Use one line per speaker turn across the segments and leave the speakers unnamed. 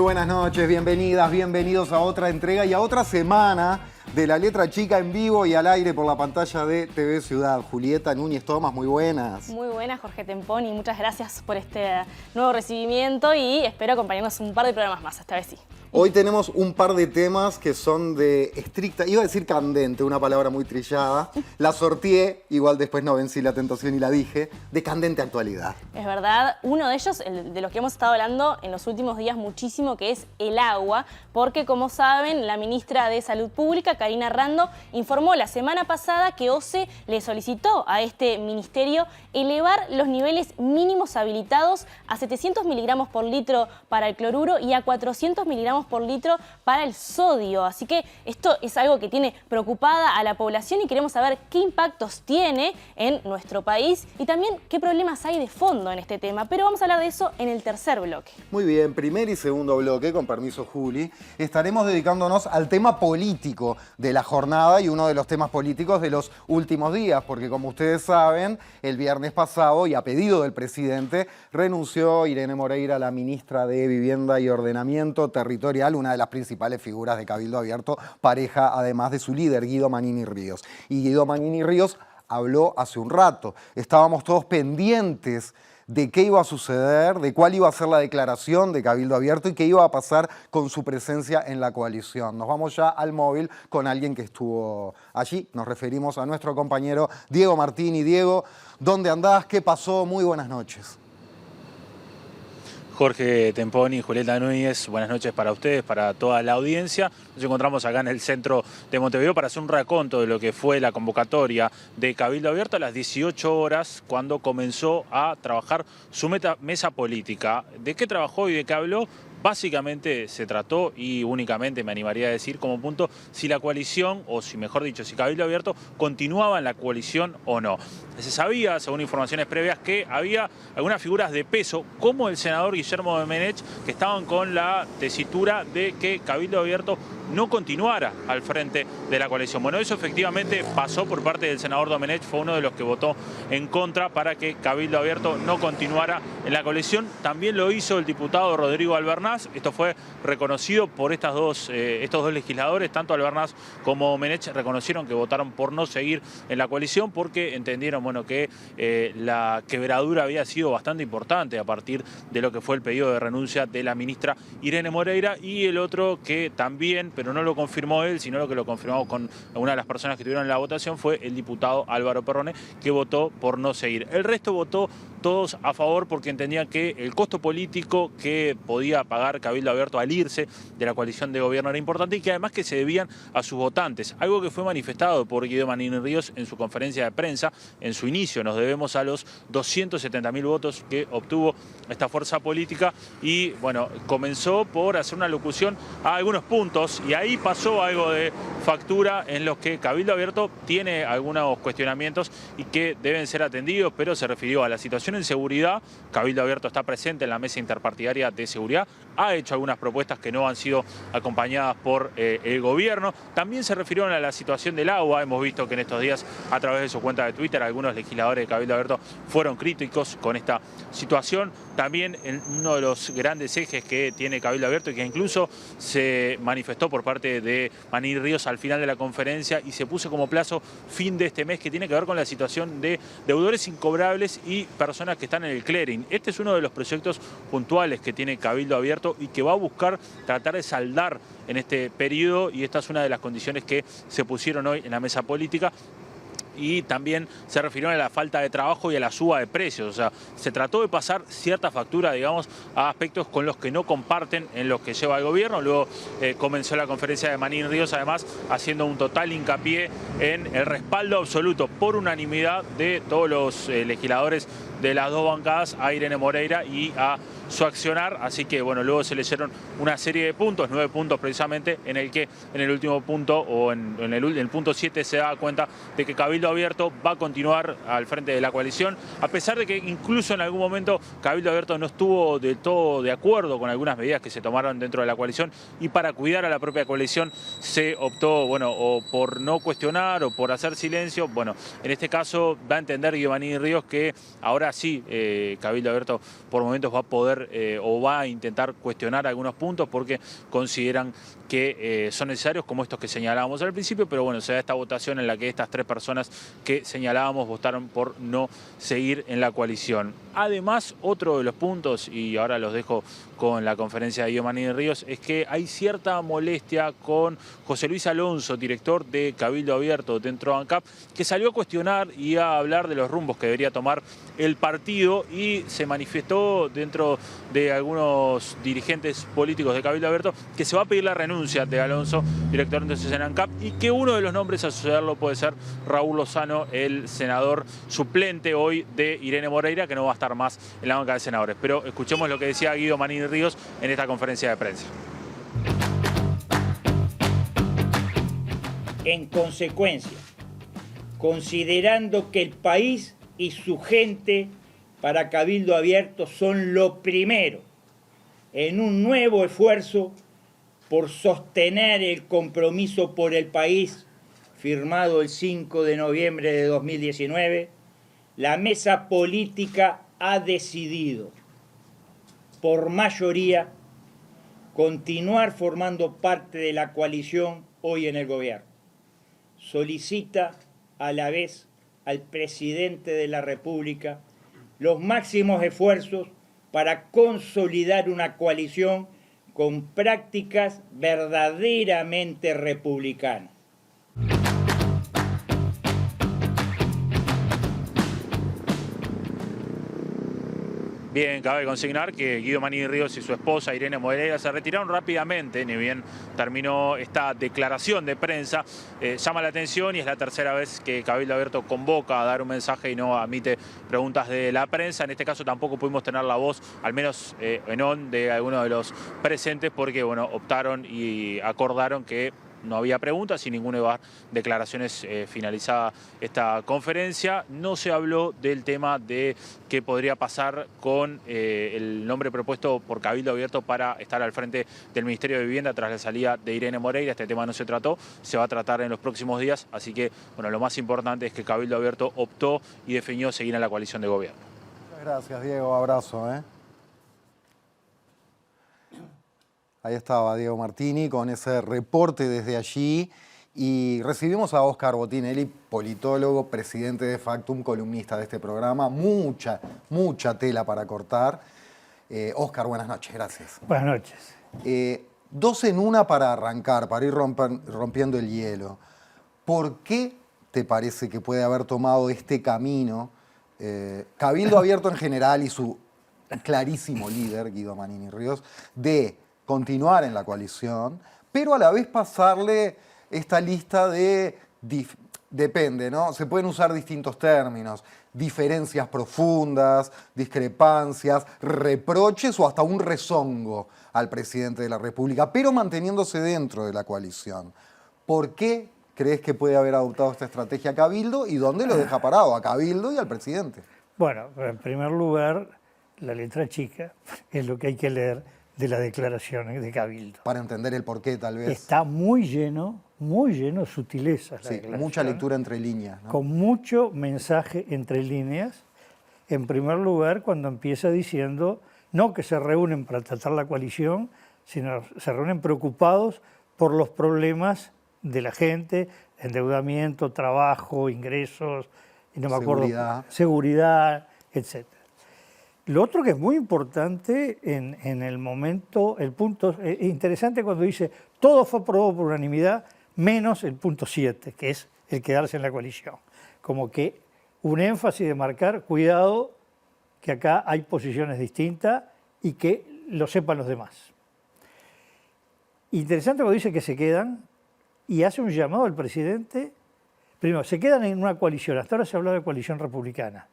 buenas noches, bienvenidas, bienvenidos a otra entrega y a otra semana de La Letra Chica en vivo y al aire por la pantalla de TV Ciudad. Julieta Núñez Tomás, muy buenas.
Muy buenas, Jorge Temponi, muchas gracias por este nuevo recibimiento y espero acompañarnos un par de programas más, esta vez sí.
Hoy tenemos un par de temas que son de estricta, iba a decir candente, una palabra muy trillada. La sorteé, igual después no vencí la tentación y la dije, de candente actualidad.
Es verdad, uno de ellos, el de los que hemos estado hablando en los últimos días muchísimo, que es el agua, porque como saben, la ministra de Salud Pública, Karina Rando, informó la semana pasada que OCE le solicitó a este ministerio elevar los niveles mínimos habilitados a 700 miligramos por litro para el cloruro y a 400 miligramos por litro para el sodio. Así que esto es algo que tiene preocupada a la población y queremos saber qué impactos tiene en nuestro país y también qué problemas hay de fondo en este tema. Pero vamos a hablar de eso en el tercer bloque.
Muy bien, primer y segundo bloque, con permiso Juli, estaremos dedicándonos al tema político de la jornada y uno de los temas políticos de los últimos días, porque como ustedes saben, el viernes pasado y a pedido del presidente, renunció Irene Moreira, la ministra de Vivienda y Ordenamiento Territorial, una de las principales figuras de Cabildo Abierto, pareja además de su líder, Guido Manini Ríos. Y Guido Manini Ríos habló hace un rato. Estábamos todos pendientes de qué iba a suceder, de cuál iba a ser la declaración de Cabildo Abierto y qué iba a pasar con su presencia en la coalición. Nos vamos ya al móvil con alguien que estuvo allí. Nos referimos a nuestro compañero Diego Martini. Diego, ¿dónde andás? ¿Qué pasó? Muy buenas noches.
Jorge Temponi, Julieta Núñez, buenas noches para ustedes, para toda la audiencia. Nos encontramos acá en el centro de Montevideo para hacer un raconto de lo que fue la convocatoria de Cabildo Abierto a las 18 horas cuando comenzó a trabajar su mesa política. ¿De qué trabajó y de qué habló? Básicamente se trató, y únicamente me animaría a decir como punto, si la coalición, o si mejor dicho, si Cabildo Abierto continuaba en la coalición o no. Se sabía, según informaciones previas, que había algunas figuras de peso, como el senador Guillermo Domenech, que estaban con la tesitura de que Cabildo Abierto no continuara al frente de la coalición. Bueno, eso efectivamente pasó por parte del senador Domenech, fue uno de los que votó en contra para que Cabildo Abierto no continuara en la coalición. También lo hizo el diputado Rodrigo Albernaz. Esto fue reconocido por estos dos legisladores, tanto Albernaz como Domenech reconocieron que votaron por no seguir en la coalición porque entendieron, bueno, que la quebradura había sido bastante importante a partir de lo que fue el pedido de renuncia de la ministra Irene Moreira, y el otro que también, pero no lo confirmó él, sino lo que lo confirmamos con una de las personas que estuvieron en la votación, fue el diputado Álvaro Perrone, que votó por no seguir. El resto votó todos a favor porque entendían que el costo político que podía pagar Cabildo Abierto al irse de la coalición de gobierno era importante y que además que se debían a sus votantes, algo que fue manifestado por Guido Manini Ríos en su conferencia de prensa. En su inicio nos debemos a los 270.000 votos que obtuvo esta fuerza política y bueno, comenzó por hacer una locución a algunos puntos y ahí pasó algo de factura en los que Cabildo Abierto tiene algunos cuestionamientos y que deben ser atendidos, pero se refirió a la situación en seguridad. Cabildo Abierto está presente en la mesa interpartidaria de seguridad, ha hecho algunas propuestas que no han sido acompañadas por el gobierno. También se refirieron a la situación del agua. Hemos visto que en estos días, a través de su cuenta de Twitter, algunos legisladores de Cabildo Abierto fueron críticos con esta situación. También en uno de los grandes ejes que tiene Cabildo Abierto y que incluso se manifestó por parte de Manini Ríos al final de la conferencia y se puso como plazo fin de este mes, que tiene que ver con la situación de deudores incobrables y personas que están en el clearing. Este es uno de los proyectos puntuales que tiene Cabildo Abierto y que va a buscar tratar de saldar en este periodo, y esta es una de las condiciones que se pusieron hoy en la mesa política. Y también se refirió a la falta de trabajo y a la suba de precios. O sea, se trató de pasar cierta factura, digamos, a aspectos con los que no comparten en los que lleva el gobierno. Luego comenzó la conferencia de Manini Ríos, además, haciendo un total hincapié en el respaldo absoluto por unanimidad de todos los legisladores de las dos bancadas a Irene Moreira y a su accionar. Así que, bueno, luego se leyeron una serie de puntos, 9 puntos precisamente, en el que en el último punto, o en el punto 7, se da cuenta de que Cabildo Abierto va a continuar al frente de la coalición, a pesar de que incluso en algún momento Cabildo Abierto no estuvo del todo de acuerdo con algunas medidas que se tomaron dentro de la coalición, y para cuidar a la propia coalición se optó, bueno, o por no cuestionar o por hacer silencio. Bueno, en este caso da a entender Guido Manini Ríos que ahora sí Cabildo Abierto por momentos va a poder poder o va a intentar cuestionar algunos puntos porque consideran que son necesarios, como estos que señalábamos al principio, pero bueno, se da esta votación en la que estas 3 personas que señalábamos votaron por no seguir en la coalición. Además, otro de los puntos, y ahora los dejo con la conferencia de Guido Manini Ríos, es que hay cierta molestia con José Luis Alonso, director de Cabildo Abierto dentro de ANCAP, que salió a cuestionar y a hablar de los rumbos que debería tomar el partido y se manifestó dentro de algunos dirigentes políticos de Cabildo Abierto que se va a pedir la renuncia de Alonso, director entonces en ANCAP, y que uno de los nombres a sucederlo puede ser Raúl Lozano, el senador suplente hoy de Irene Moreira, que no va a estar más en la banca de senadores. Pero escuchemos lo que decía Guido Manini Ríos en esta conferencia de prensa.
En consecuencia, considerando que el país y su gente para Cabildo Abierto son lo primero en un nuevo esfuerzo por sostener el compromiso por el país firmado el 5 de noviembre de 2019, la mesa política ha decidido, por mayoría, continuar formando parte de la coalición hoy en el gobierno. Solicita a la vez al presidente de la República los máximos esfuerzos para consolidar una coalición con prácticas verdaderamente republicanas.
Bien, cabe consignar que Guido Manini Ríos y su esposa Irene Moreira se retiraron rápidamente, ni bien terminó esta declaración de prensa. Llama la atención y es la tercera vez que Cabildo Abierto convoca a dar un mensaje y no admite preguntas de la prensa. En este caso tampoco pudimos tener la voz, al menos en on, de algunos de los presentes porque bueno, optaron y acordaron que no había preguntas y ninguno iba a dar declaraciones finalizada esta conferencia. No se habló del tema de qué podría pasar con el nombre propuesto por Cabildo Abierto para estar al frente del Ministerio de Vivienda tras la salida de Irene Moreira. Este tema no se trató, se va a tratar en los próximos días, así que bueno, lo más importante es que Cabildo Abierto optó y definió seguir en la coalición de gobierno.
Muchas gracias, Diego. Abrazo. Ahí estaba Diego Martini con ese reporte desde allí y recibimos a Óscar Botinelli, politólogo, presidente de Factum, columnista de este programa. Mucha tela para cortar. Óscar, buenas noches, gracias.
Buenas noches.
2 en 1 para arrancar, para ir rompiendo el hielo. ¿Por qué te parece que puede haber tomado este camino Cabildo Abierto en general y su clarísimo líder, Guido Manini Ríos, de continuar en la coalición, pero a la vez pasarle esta lista de, depende, ¿no? Se pueden usar distintos términos, diferencias profundas, discrepancias, reproches o hasta un rezongo al presidente de la República, pero manteniéndose dentro de la coalición? ¿Por qué crees que puede haber adoptado esta estrategia Cabildo y dónde lo deja parado a Cabildo y al presidente?
Bueno, en primer lugar, la letra chica es lo que hay que leer de las declaraciones de Cabildo.
Para entender el porqué, tal vez.
Está muy lleno de sutilezas.
Sí, mucha lectura entre líneas, ¿no?
Con mucho mensaje entre líneas. En primer lugar, cuando empieza diciendo, no que se reúnen para tratar la coalición, sino se reúnen preocupados por los problemas de la gente, endeudamiento, trabajo, ingresos, y no me acuerdo, seguridad, etc. Lo otro que es muy importante en el momento, el punto interesante cuando dice todo fue aprobado por unanimidad, menos el punto 7, que es el quedarse en la coalición. Como que un énfasis de marcar, cuidado, que acá hay posiciones distintas y que lo sepan los demás. Interesante cuando dice que se quedan y hace un llamado al presidente. Primero, se quedan en una coalición. Hasta ahora se hablaba de coalición republicana.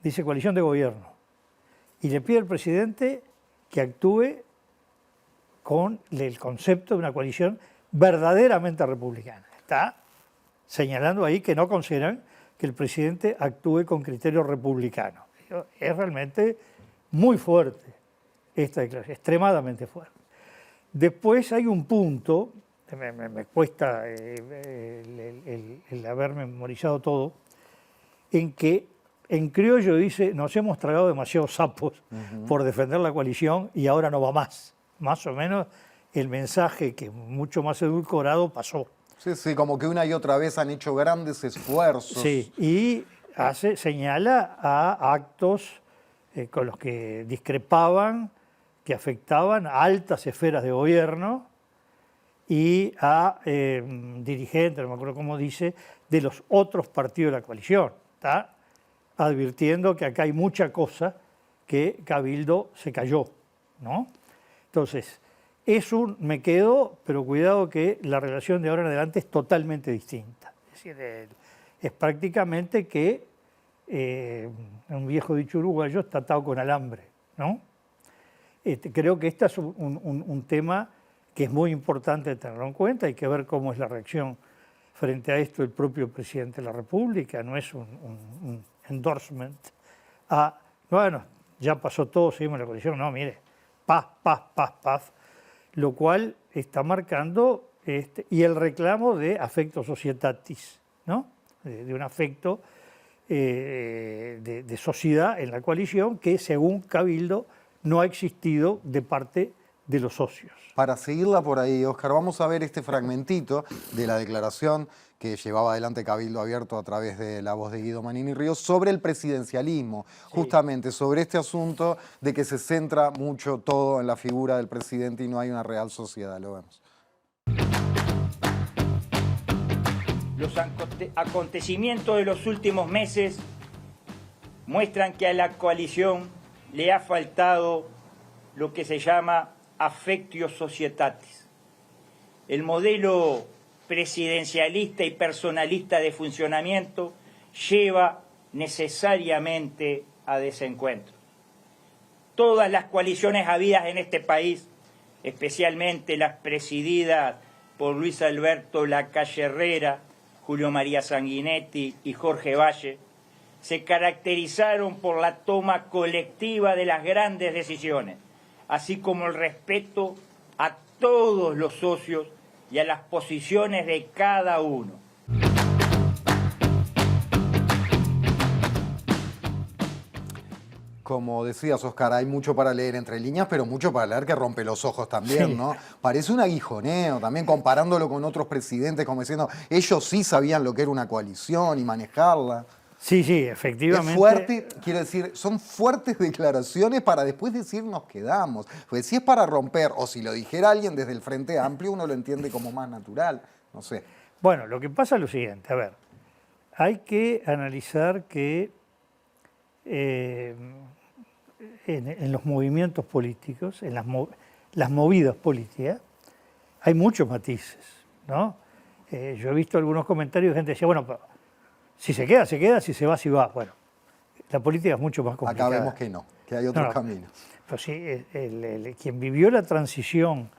Dice coalición de gobierno. Y le pide al presidente que actúe con el concepto de una coalición verdaderamente republicana. Está señalando ahí que no consideran que el presidente actúe con criterios republicanos. Es realmente muy fuerte esta declaración, extremadamente fuerte. Después hay un punto, me cuesta el haber memorizado todo, en que en criollo dice, nos hemos tragado demasiados sapos por defender la coalición y ahora no va más. Más o menos el mensaje, que mucho más edulcorado, pasó.
Sí, sí, como que una y otra vez han hecho grandes esfuerzos.
Sí, y señala a actos con los que discrepaban, que afectaban a altas esferas de gobierno y a dirigentes, no me acuerdo cómo dice, de los otros partidos de la coalición. Está advirtiendo que acá hay mucha cosa que Cabildo se cayó, ¿no? Entonces, me quedo, pero cuidado que la relación de ahora en adelante es totalmente distinta. Es decir, es prácticamente que un viejo dicho uruguayo está atado con alambre, ¿no? Creo que este es un tema que es muy importante tenerlo en cuenta. Hay que ver cómo es la reacción frente a esto del propio presidente de la República. No es un endorsement a, bueno, ya pasó todo, seguimos la coalición. No, mire, paz, paz, paz, paz. Lo cual está marcando, y el reclamo de affecto societatis, ¿no? De un afecto de sociedad en la coalición que, según Cabildo, no ha existido de parte de los socios.
Para seguirla por ahí, Óscar, vamos a ver este fragmentito de la declaración que llevaba adelante Cabildo Abierto a través de la voz de Guido Manini Ríos sobre el presidencialismo, justamente sobre este asunto de que se centra mucho todo en la figura del presidente y no hay una real sociedad. Lo vemos.
Los acontecimientos de los últimos meses muestran que a la coalición le ha faltado lo que se llama affectio societatis. El modelo presidencialista y personalista de funcionamiento lleva necesariamente a desencuentros. Todas las coaliciones habidas en este país, especialmente las presididas por Luis Alberto Lacalle Herrera, Julio María Sanguinetti y Jorge Valle, se caracterizaron por la toma colectiva de las grandes decisiones, así como el respeto a todos los socios y a las posiciones de cada uno.
Como decías, Óscar, hay mucho para leer entre líneas, pero mucho para leer que rompe los ojos también, ¿no? Parece un aguijoneo, también comparándolo con otros presidentes, como diciendo, ellos sí sabían lo que era una coalición y manejarla.
Sí, sí, efectivamente.
Es fuerte, quiero decir, son fuertes declaraciones para después decir nos quedamos. Pues si es para romper, o si lo dijera alguien desde el Frente Amplio, uno lo entiende como más natural, no sé.
Bueno, lo que pasa es lo siguiente, a ver, hay que analizar que en los movimientos políticos, en las movidas políticas, hay muchos matices, ¿no? Yo he visto algunos comentarios de gente que decía, bueno, si se queda, se queda, si se va, se va. Bueno, la política es mucho más complicada.
Acá vemos que no, que hay otros caminos.
Pero sí, quien vivió la transición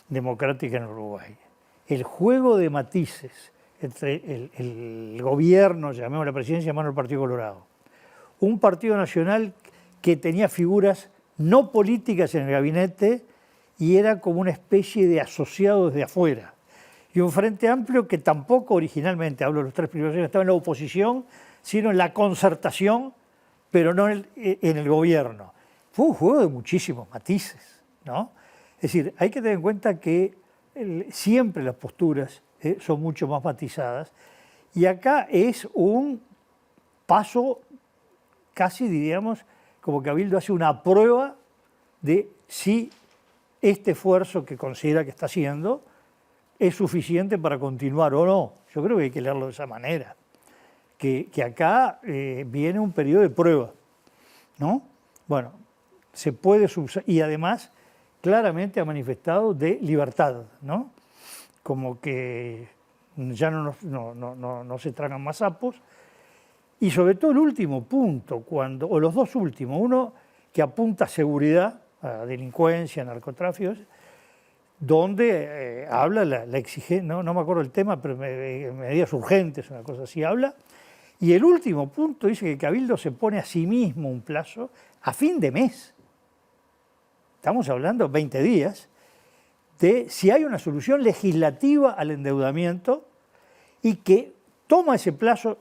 democrática en Uruguay, el juego de matices entre el gobierno, llamemos la presidencia, llamamos el Partido Colorado, un partido nacional que tenía figuras no políticas en el gabinete y era como una especie de asociado desde afuera. Y un Frente Amplio que tampoco originalmente, hablo de los tres primeros años, estaba en la oposición, sino en la concertación, pero no en el gobierno. Fue un juego de muchísimos matices, ¿no? Es decir, hay que tener en cuenta que siempre las posturas son mucho más matizadas y acá es un paso casi, diríamos, como Cabildo hace una prueba de si este esfuerzo que considera que está haciendo es suficiente para continuar o no. Yo creo que hay que leerlo de esa manera. Que acá viene un periodo de prueba, ¿no? Bueno, se puede y además claramente ha manifestado de libertad, ¿no? Como que ya no se tragan más sapos. Y sobre todo el último punto, o los dos últimos, uno que apunta a seguridad, a delincuencia, a narcotráfico, donde habla la exigencia, no me acuerdo el tema, pero medidas urgentes, una cosa así habla. Y el último punto dice que Cabildo se pone a sí mismo un plazo a fin de mes. Estamos hablando 20 días, de si hay una solución legislativa al endeudamiento y que toma ese plazo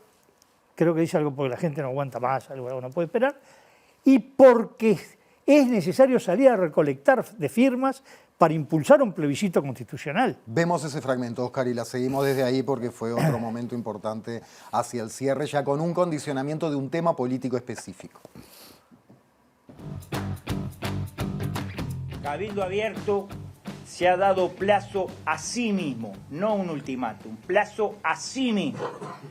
creo que dice algo porque la gente no aguanta más, algo no puede esperar, y porque es necesario salir a recolectar de firmas para impulsar un plebiscito constitucional.
Vemos ese fragmento, Oscar, y la seguimos desde ahí porque fue otro momento importante hacia el cierre, ya con un condicionamiento de un tema político específico.
Cabildo Abierto se ha dado plazo a sí mismo, no un ultimátum, plazo a sí mismo,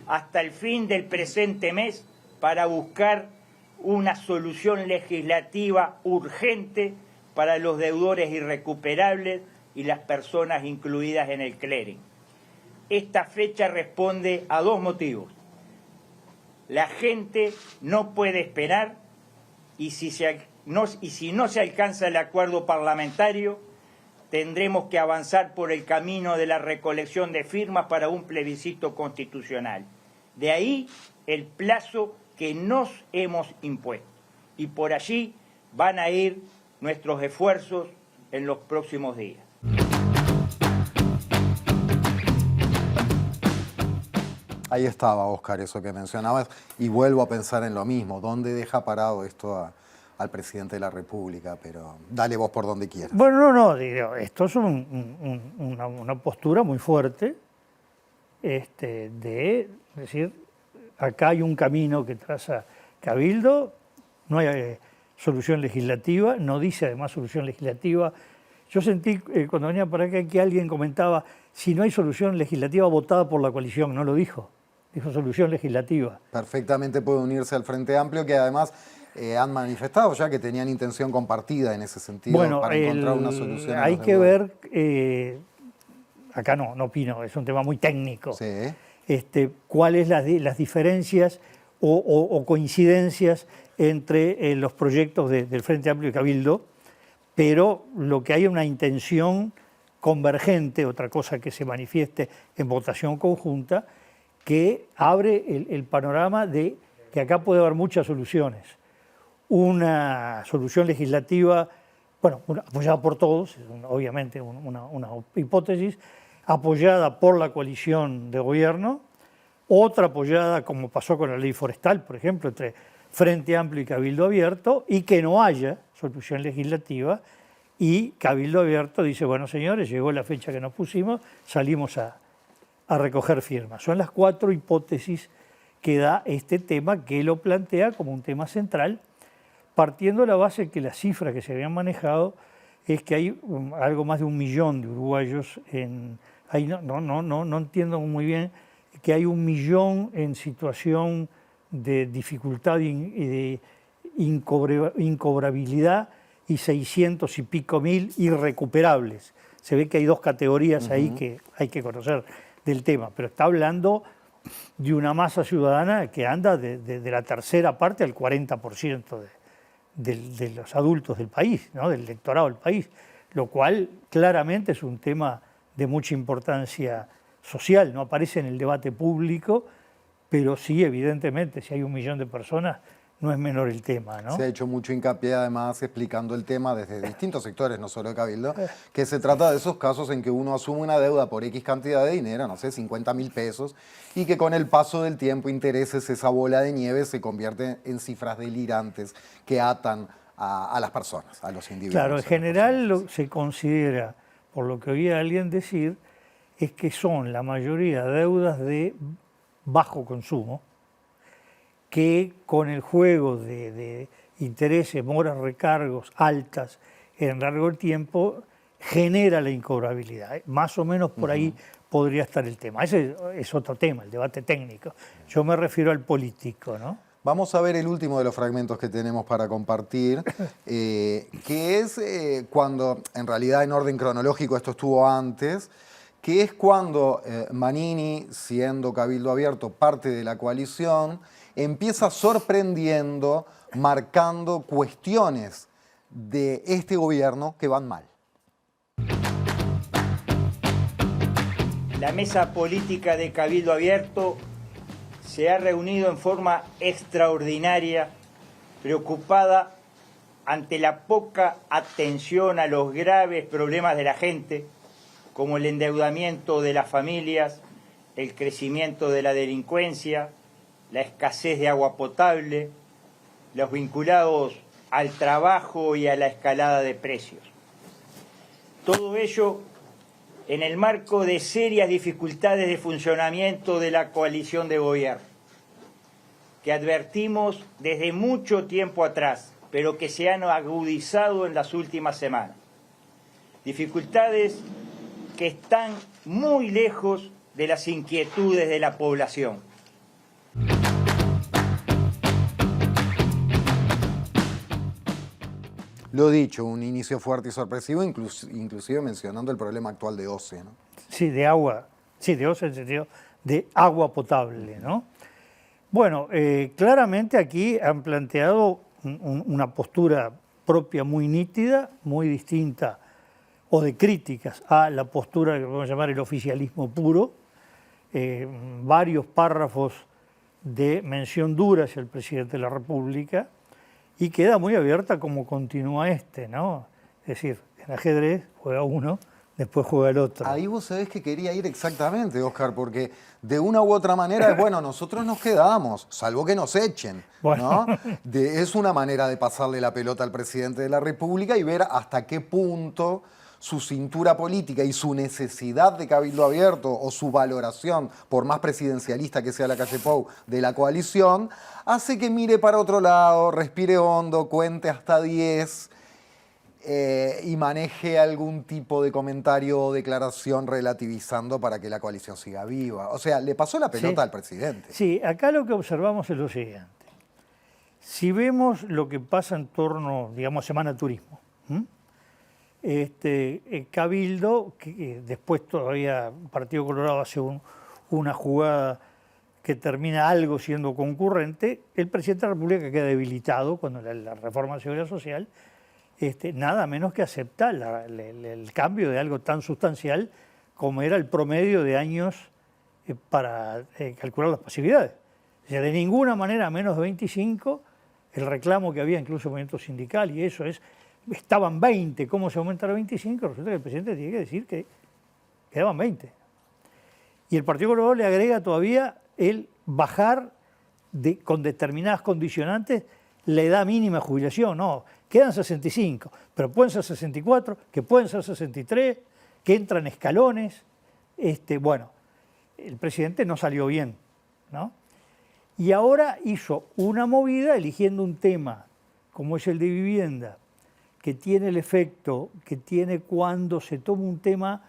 hasta el fin del presente mes para buscar una solución legislativa urgente para los deudores irrecuperables y las personas incluidas en el clearing. Esta fecha responde a dos motivos. La gente no puede esperar y si no se alcanza el acuerdo parlamentario, tendremos que avanzar por el camino de la recolección de firmas para un plebiscito constitucional. De ahí el plazo que nos hemos impuesto. Y por allí van a ir nuestros esfuerzos en los próximos días.
Ahí estaba, Oscar, eso que mencionabas, y vuelvo a pensar en lo mismo. ¿Dónde deja parado esto al presidente de la República? Pero dale vos por donde quieras.
Bueno, no, digo, esto es una postura muy fuerte de decir, acá hay un camino que traza Cabildo, no hay solución legislativa, no dice además solución legislativa. Yo sentí cuando venía para acá que alguien comentaba, si no hay solución legislativa votada por la coalición, no lo dijo, dijo solución legislativa.
Perfectamente puede unirse al Frente Amplio, que además han manifestado ya que tenían intención compartida en ese sentido,
bueno,
para encontrar una solución.
Hay que ver, acá no opino, es un tema muy técnico,
sí.
Cuáles las diferencias o coincidencias entre los proyectos del Frente Amplio y Cabildo, pero lo que hay es una intención convergente, otra cosa que se manifieste en votación conjunta, que abre el panorama de que acá puede haber muchas soluciones. Una solución legislativa, bueno, apoyada por todos, obviamente una hipótesis, apoyada por la coalición de gobierno, otra apoyada, como pasó con la ley forestal, por ejemplo, entre Frente Amplio y Cabildo Abierto, y que no haya solución legislativa, y Cabildo Abierto dice, bueno, señores, llegó la fecha que nos pusimos, salimos a recoger firmas. Son las 4 hipótesis que da este tema, que lo plantea como un tema central, partiendo de la base que las cifras que se habían manejado es que hay algo más de 1 millón de uruguayos ahí no entiendo muy bien, que hay 1 millón en situación de dificultad y de incobrabilidad y 600 y pico mil irrecuperables. Se ve que hay 2 categorías ahí que hay que conocer del tema, pero está hablando de una masa ciudadana que anda de la tercera parte al 40% de los adultos del país, ¿no? Del electorado del país, lo cual claramente es un tema de mucha importancia social, no aparece en el debate público, pero sí, evidentemente, si hay 1 millón de personas, no es menor el tema, ¿no?
Se ha hecho mucho hincapié, además, explicando el tema desde distintos sectores, no solo de Cabildo, que se trata de esos casos en que uno asume una deuda por X cantidad de dinero, no sé, 50.000 pesos, y que con el paso del tiempo, intereses, esa bola de nieve se convierte en cifras delirantes que atan a las personas, a los individuos.
Claro, en general se considera, por lo que oía alguien decir, es que son la mayoría deudas de bajo consumo, que con el juego de intereses, moras, recargos altas en largo tiempo, genera la incobrabilidad. Más o menos por ahí podría estar el tema. Ese es otro tema, el debate técnico. Yo me refiero al político, ¿no?
Vamos a ver el último de los fragmentos que tenemos para compartir, que es cuando, en realidad en orden cronológico esto estuvo antes, que es cuando Manini, siendo Cabildo Abierto parte de la coalición, empieza sorprendiendo, marcando cuestiones de este gobierno que van mal.
La mesa política de Cabildo Abierto se ha reunido en forma extraordinaria, preocupada ante la poca atención a los graves problemas de la gente, como el endeudamiento de las familias, el crecimiento de la delincuencia, la escasez de agua potable, los vinculados al trabajo y a la escalada de precios. Todo ello en el marco de serias dificultades de funcionamiento de la coalición de gobierno, que advertimos desde mucho tiempo atrás, pero que se han agudizado en las últimas semanas. Dificultades que están muy lejos de las inquietudes de la población.
Lo dicho, un inicio fuerte y sorpresivo, inclusive mencionando el problema actual de OCE, ¿no?
Sí, de agua, sí, de OCE en el sentido de agua potable, ¿no? Bueno, claramente aquí han planteado una postura propia muy nítida, muy distinta, o de críticas a la postura que podemos llamar el oficialismo puro, varios párrafos de mención dura hacia el presidente de la República, y queda muy abierta cómo continúa ¿no? Es decir, en ajedrez juega uno, después juega el otro.
Ahí vos sabés que quería ir exactamente, Oscar, porque de una u otra manera es, bueno, nosotros nos quedamos, salvo que nos echen,
Bueno.
¿no? Es una manera de pasarle la pelota al presidente de la República y ver hasta qué punto su cintura política y su necesidad de cabildo abierto o su valoración, por más presidencialista que sea la calle Pou, de la coalición, hace que mire para otro lado, respire hondo, cuente hasta 10 y maneje algún tipo de comentario o declaración relativizando para que la coalición siga viva. O sea, le pasó la pelota al presidente.
Sí, acá lo que observamos es lo siguiente. Si vemos lo que pasa en torno, digamos, Semana Turismo, Cabildo, que después todavía Partido Colorado hace una jugada que termina algo siendo concurrente, el presidente de la República queda debilitado cuando la reforma de seguridad social, nada menos que acepta el cambio de algo tan sustancial como era el promedio de años para calcular las pasividades. O sea, de ninguna manera menos de 25, el reclamo que había incluso en el movimiento sindical, y eso es, estaban 20, ¿cómo se aumenta a 25? Resulta que el presidente tiene que decir que quedaban 20. Y el Partido Colorado le agrega todavía el bajar con determinadas condicionantes la edad mínima de jubilación. No, quedan 65, pero pueden ser 64, que pueden ser 63, que entran escalones. Bueno, el presidente no salió bien, ¿no? Y ahora hizo una movida eligiendo un tema como es el de vivienda, que tiene el efecto que tiene cuando se toma un tema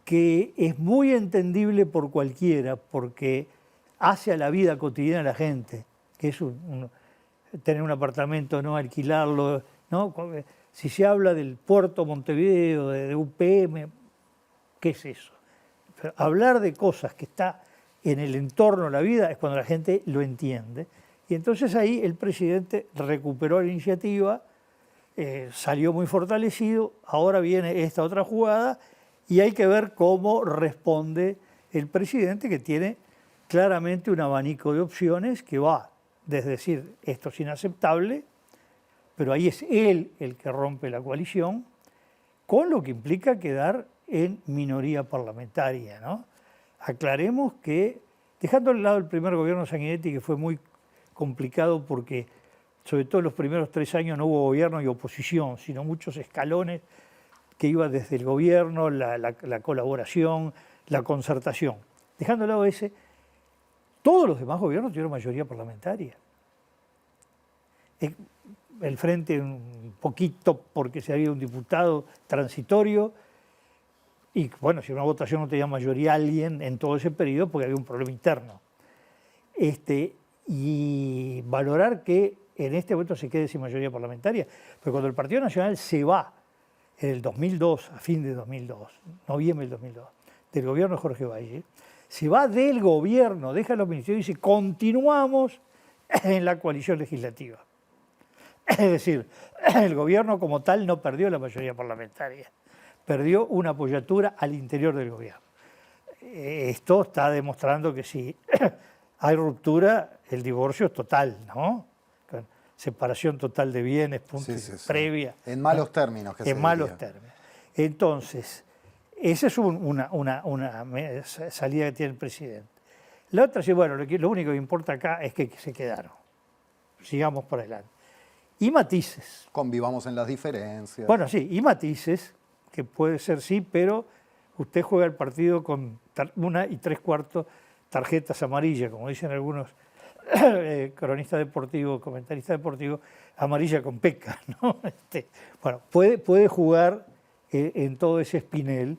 que es muy entendible por cualquiera, porque hace a la vida cotidiana de la gente, que es tener un apartamento, no alquilarlo, ¿no? Si se habla del puerto Montevideo, de UPM, ¿qué es eso? Pero hablar de cosas que está en el entorno de la vida es cuando la gente lo entiende. Y entonces ahí el presidente recuperó la iniciativa, salió muy fortalecido, ahora viene esta otra jugada y hay que ver cómo responde el presidente, que tiene claramente un abanico de opciones que va desde decir esto es inaceptable, pero ahí es él el que rompe la coalición, con lo que implica quedar en minoría parlamentaria, ¿no? Aclaremos que, dejando al lado el primer gobierno de Sanguinetti, que fue muy complicado porque sobre todo en los primeros 3 años no hubo gobierno y oposición, sino muchos escalones que iban desde el gobierno, la colaboración, la concertación. Dejando al lado ese, todos los demás gobiernos tuvieron mayoría parlamentaria. El Frente un poquito porque se había un diputado transitorio y bueno, si una votación no tenía mayoría alguien en todo ese periodo porque había un problema interno. Y valorar que en este momento se quede sin mayoría parlamentaria, pero cuando el Partido Nacional se va en el 2002, a fin de 2002, noviembre del 2002, del gobierno de Jorge Valle, se va del gobierno, deja los ministerios y dice continuamos en la coalición legislativa. Es decir, el gobierno como tal no perdió la mayoría parlamentaria, perdió una apoyatura al interior del gobierno. Esto está demostrando que si hay ruptura, el divorcio es total, ¿no? Con separación total de bienes, previa.
En malos términos.
En malos términos. Entonces, esa es una salida que tiene el presidente. La otra dice, bueno, lo único que importa acá es que se quedaron. Sigamos por adelante. Y matices.
Convivamos en las diferencias.
Bueno, sí, y matices, que puede ser sí, pero usted juega el partido con 1 3/4 tarjetas amarillas, como dicen algunos cronistas deportivos, comentaristas deportivos, amarilla con peca, ¿no? Bueno, puede jugar en todo ese espinel.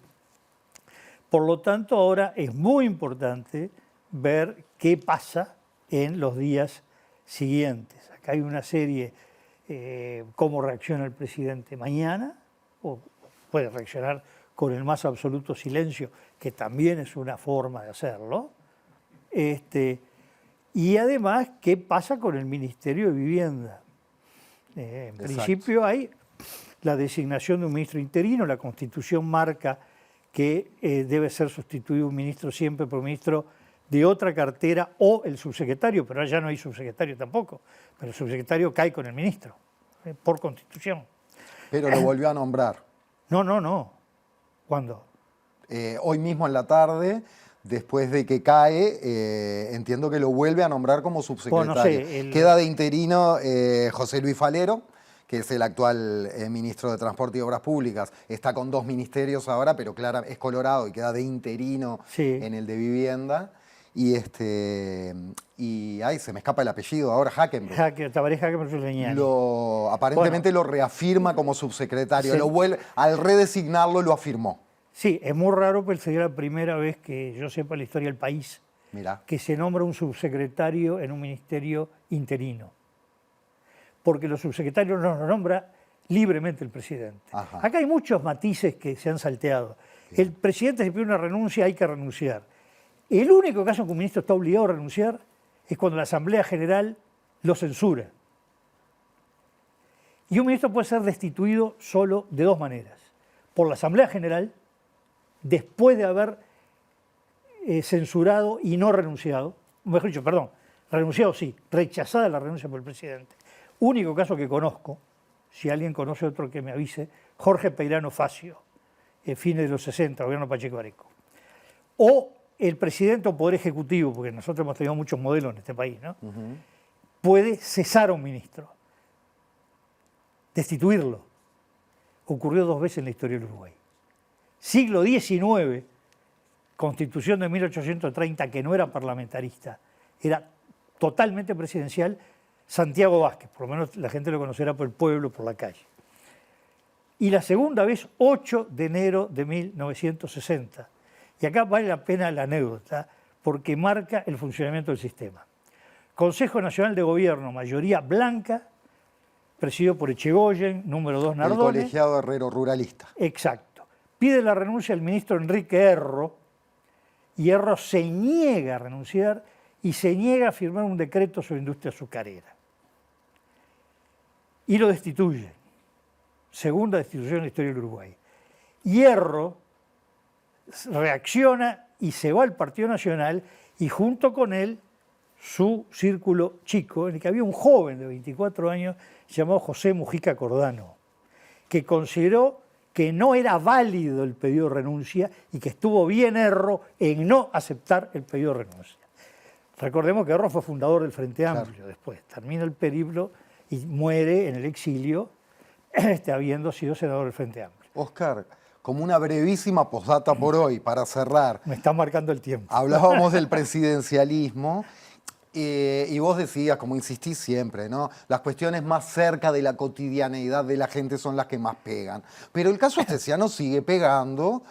Por lo tanto, ahora es muy importante ver qué pasa en los días siguientes. Acá hay una serie, cómo reacciona el presidente mañana, o puede reaccionar con el más absoluto silencio, que también es una forma de hacerlo. Y además, ¿qué pasa con el Ministerio de Vivienda? En principio hay la designación de un ministro interino, la Constitución marca que debe ser sustituido un ministro siempre por un ministro de otra cartera o el subsecretario, pero allá no hay subsecretario tampoco, pero el subsecretario cae con el ministro, por Constitución.
Pero lo volvió a nombrar.
No. ¿Cuándo?
Hoy mismo en la tarde, después de que cae, entiendo que lo vuelve a nombrar como subsecretario.
Bueno, no sé,
Queda de interino José Luis Falero, que es el actual ministro de Transporte y Obras Públicas. Está con 2 ministerios ahora, pero claro, es colorado y queda de interino en el de Vivienda. Y se me escapa el apellido ahora, Hackenberg.
Tabaré Hackenberg Leñani.
Aparentemente lo reafirma como subsecretario. Al redesignarlo lo afirmó.
Sí, es muy raro, pero sería la primera vez que yo sepa la historia del país que se nombra un subsecretario en un ministerio interino. Porque los subsecretarios no los nombra libremente el presidente.
Ajá.
Acá hay muchos matices que se han salteado. El presidente si pide una renuncia, hay que renunciar. El único caso en que un ministro está obligado a renunciar es cuando la Asamblea General lo censura. Y un ministro puede ser destituido solo de 2 maneras. Por la Asamblea General, después de haber censurado y no renunciado, mejor dicho, perdón, renunciado sí, rechazada la renuncia por el presidente. Único caso que conozco, si alguien conoce otro que me avise, Jorge Peirano Facio, fines de los 60, gobierno Pacheco Areco. O el presidente o poder ejecutivo, porque nosotros hemos tenido muchos modelos en este país, ¿no? Puede cesar a un ministro, destituirlo. Ocurrió 2 veces en la historia del Uruguay. Siglo XIX, Constitución de 1830, que no era parlamentarista, era totalmente presidencial, Santiago Vázquez, por lo menos la gente lo conocerá por el pueblo, por la calle. Y la segunda vez, 8 de enero de 1960. Y acá vale la pena la anécdota, porque marca el funcionamiento del sistema. Consejo Nacional de Gobierno, mayoría blanca, presidido por Echegoyen, número 2 Nardone.
El colegiado herrero ruralista.
Exacto. Pide la renuncia el ministro Enrique Erro, y Erro se niega a renunciar y se niega a firmar un decreto sobre industria azucarera. Y lo destituye. Segunda destitución en la historia del Uruguay. Y Erro reacciona y se va al Partido Nacional y junto con él su círculo chico, en el que había un joven de 24 años llamado José Mujica Cordano, que consideró que no era válido el pedido de renuncia y que estuvo bien Erro en no aceptar el pedido de renuncia. Recordemos que Erro fue fundador del Frente Amplio después, termina el periplo y muere en el exilio habiendo sido senador del Frente Amplio.
Oscar, como una brevísima postdata por hoy, para cerrar.
Me está marcando el tiempo.
Hablábamos del presidencialismo y vos decías, como insistís siempre, ¿no? Las cuestiones más cerca de la cotidianeidad de la gente son las que más pegan. Pero el caso Astesiano sigue pegando,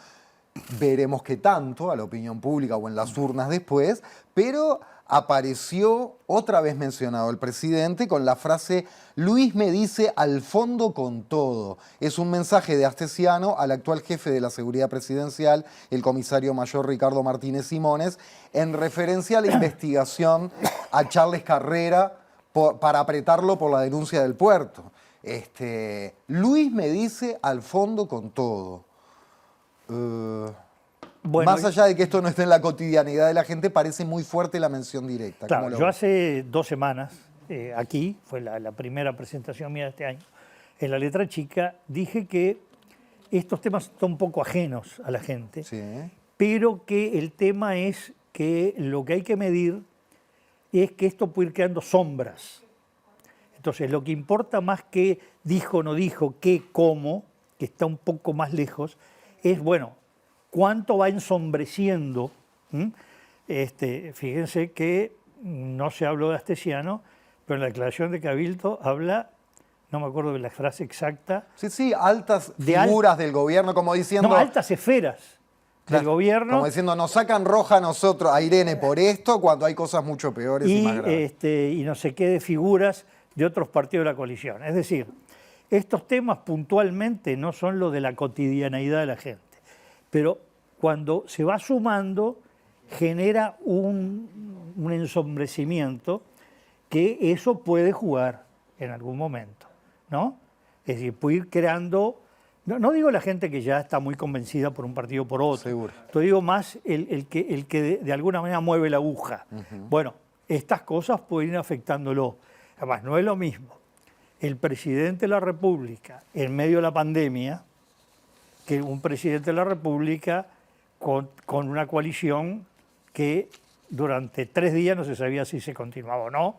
veremos qué tanto a la opinión pública o en las urnas después, pero apareció otra vez mencionado el presidente con la frase "Luis me dice al fondo con todo". Es un mensaje de Astesiano al actual jefe de la seguridad presidencial, el comisario mayor Ricardo Martínez Simones, en referencia a la investigación a Charles Carrera para apretarlo por la denuncia del puerto. Luis me dice al fondo con todo.
Bueno,
más allá de que esto no esté en la cotidianidad de la gente, parece muy fuerte la mención directa.
Claro, yo hace 2 semanas, aquí, fue la primera presentación mía de este año, en la letra chica, dije que estos temas son un poco ajenos a la gente,
Sí.
pero que el tema es que lo que hay que medir es que esto puede ir creando sombras. Entonces, lo que importa más que dijo o no dijo, qué, cómo, que está un poco más lejos, es, bueno, cuánto va ensombreciendo. Fíjense que no se habló de Astesiano, pero en la declaración de Cabildo habla, no me acuerdo de la frase exacta.
Sí, altas figuras del gobierno, como diciendo...
No, altas esferas del gobierno.
Como diciendo, nos sacan roja a nosotros, a Irene, por esto, cuando hay cosas mucho peores y más graves.
Y no sé qué de figuras de otros partidos de la coalición. Es decir, estos temas puntualmente no son lo de la cotidianeidad de la gente, pero cuando se va sumando genera un ensombrecimiento que eso puede jugar en algún momento, ¿no? Es decir, puede ir creando, no digo la gente que ya está muy convencida por un partido o por otro,
seguro.
Yo digo más el que de alguna manera mueve la aguja. Bueno, estas cosas pueden ir afectándolo. Además, no es lo mismo el presidente de la República en medio de la pandemia que un presidente de la República con una coalición que durante 3 días no se sabía si se continuaba o no,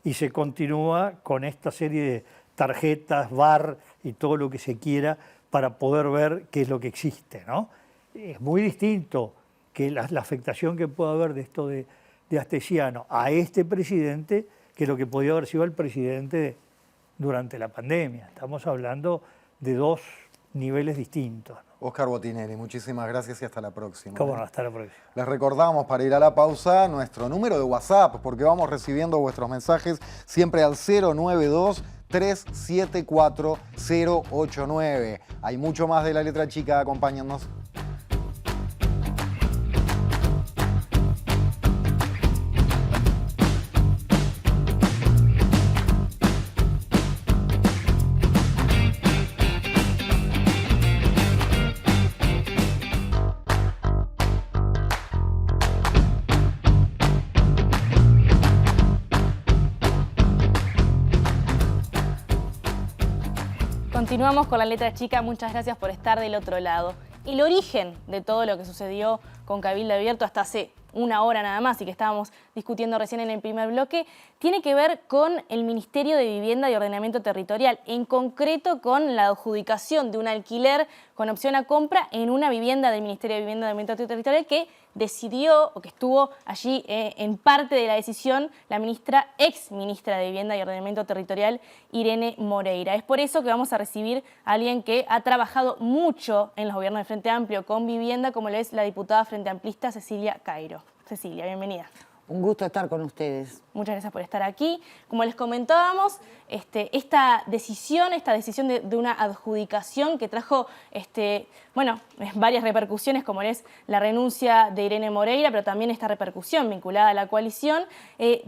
y se continúa con esta serie de tarjetas, VAR y todo lo que se quiera para poder ver qué es lo que existe, ¿no? Es muy distinto que la afectación que pueda haber de esto de Astesiano a este presidente que lo que podía haber sido el presidente durante la pandemia. Estamos hablando de 2 niveles distintos, ¿no?
Óscar Botinelli, muchísimas gracias y hasta la próxima.
¿Cómo no? Hasta la próxima.
Les recordamos para ir a la pausa nuestro número de WhatsApp, porque vamos recibiendo vuestros mensajes siempre al 092-374-089. Hay mucho más de La Letra Chica, acompáñennos.
Continuamos con La Letra Chica, muchas gracias por estar del otro lado. El origen de todo lo que sucedió con Cabildo Abierto hasta hace 1 hora nada más y que estábamos discutiendo recién en el primer bloque, tiene que ver con el Ministerio de Vivienda y Ordenamiento Territorial, en concreto con la adjudicación de un alquiler con opción a compra en una vivienda del Ministerio de Vivienda y Ordenamiento Territorial que decidió o que estuvo allí en parte de la decisión la ex ministra de Vivienda y Ordenamiento Territorial, Irene Moreira. Es por eso que vamos a recibir a alguien que ha trabajado mucho en los gobiernos de Frente Amplio con vivienda, como lo es la diputada frente amplista Cecilia Cairo. Cecilia, bienvenida.
Un gusto estar con ustedes.
Muchas gracias por estar aquí. Como les comentábamos, esta decisión de una adjudicación que trajo varias repercusiones, como es la renuncia de Irene Moreira, pero también esta repercusión vinculada a la coalición,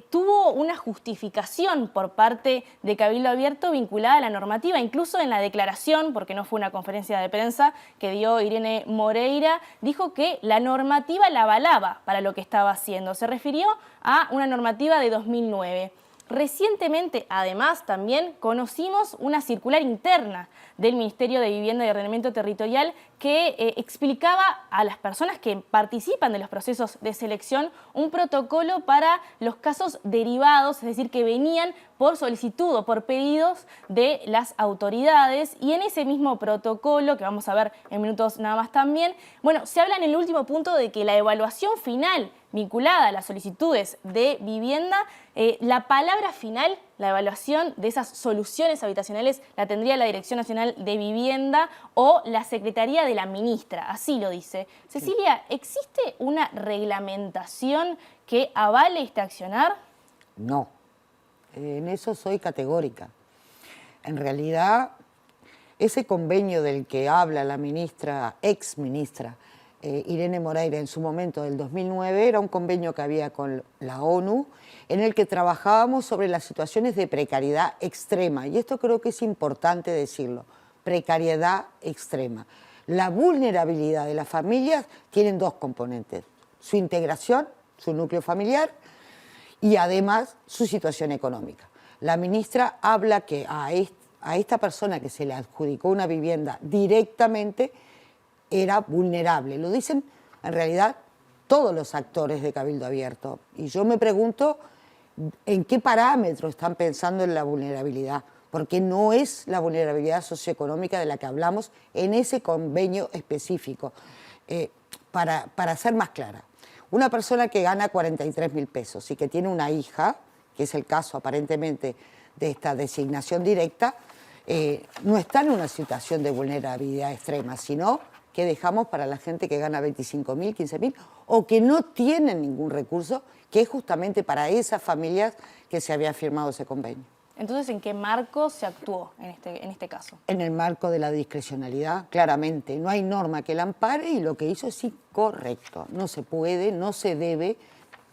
tuvo una justificación por parte de Cabildo Abierto vinculada a la normativa, incluso en la declaración, porque no fue una conferencia de prensa que dio Irene Moreira, dijo que la normativa la avalaba para lo que estaba haciendo. Se refirió a una normativa de 2009. Recientemente, además, también conocimos una circular interna del Ministerio de Vivienda y Ordenamiento Territorial que explicaba a las personas que participan de los procesos de selección un protocolo para los casos derivados, es decir, que venían por solicitud o por pedidos de las autoridades. Y en ese mismo protocolo, que vamos a ver en minutos nada más también, se habla en el último punto de que la evaluación final vinculada a las solicitudes de vivienda, la palabra final, la evaluación de esas soluciones habitacionales, la tendría la Dirección Nacional de Vivienda o la Secretaría de la Ministra, así lo dice. Cecilia, ¿existe una reglamentación que avale este accionar?
No, en eso soy categórica. En realidad, ese convenio del que habla la ministra, ex ministra, Irene Moreira en su momento del 2009, era un convenio que había con la ONU en el que trabajábamos sobre las situaciones de precariedad extrema. Y esto creo que es importante decirlo, precariedad extrema. La vulnerabilidad de las familias tienen 2 componentes, su integración, su núcleo familiar y además su situación económica. La ministra habla que a esta persona que se le adjudicó una vivienda directamente era vulnerable. Lo dicen en realidad todos los actores de Cabildo Abierto. Y yo me pregunto en qué parámetros están pensando en la vulnerabilidad, porque no es la vulnerabilidad socioeconómica de la que hablamos en ese convenio específico. Para ser más clara, una persona que gana 43.000 pesos y que tiene una hija, que es el caso aparentemente de esta designación directa, no está en una situación de vulnerabilidad extrema, sino que dejamos para la gente que gana 25.000, 15.000 o que no tienen ningún recurso, que es justamente para esas familias que se había firmado ese convenio.
Entonces, ¿en qué marco se actuó en este caso?
En el marco de la discrecionalidad, claramente. No hay norma que la ampare y lo que hizo es incorrecto. No se puede, no se debe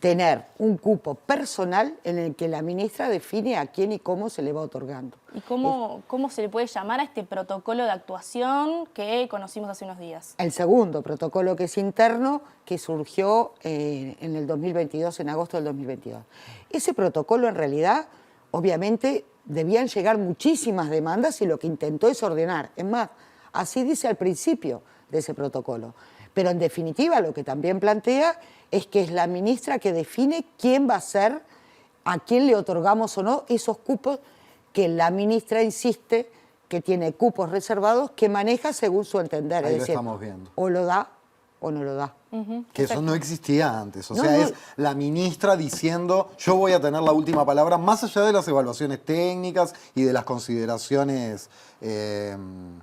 tener un cupo personal en el que la ministra define a quién y cómo se le va otorgando.
¿Y cómo se le puede llamar a este protocolo de actuación que conocimos hace unos días?
El segundo protocolo, que es interno, que surgió en el 2022, en agosto del 2022. Ese protocolo, en realidad, obviamente, debían llegar muchísimas demandas y lo que intentó es ordenar. Es más, así dice al principio de ese protocolo. Pero en definitiva lo que también plantea es que es la ministra que define quién va a ser, a quién le otorgamos o no esos cupos que la ministra insiste que tiene cupos reservados que maneja según su entender.
Ahí
es
lo
decir,
estamos viendo.
o lo da o no lo da.
Que eso no existía antes. O
No,
sea,
no.
es la ministra diciendo, yo voy a tener la última palabra, más allá de las evaluaciones técnicas y de las consideraciones,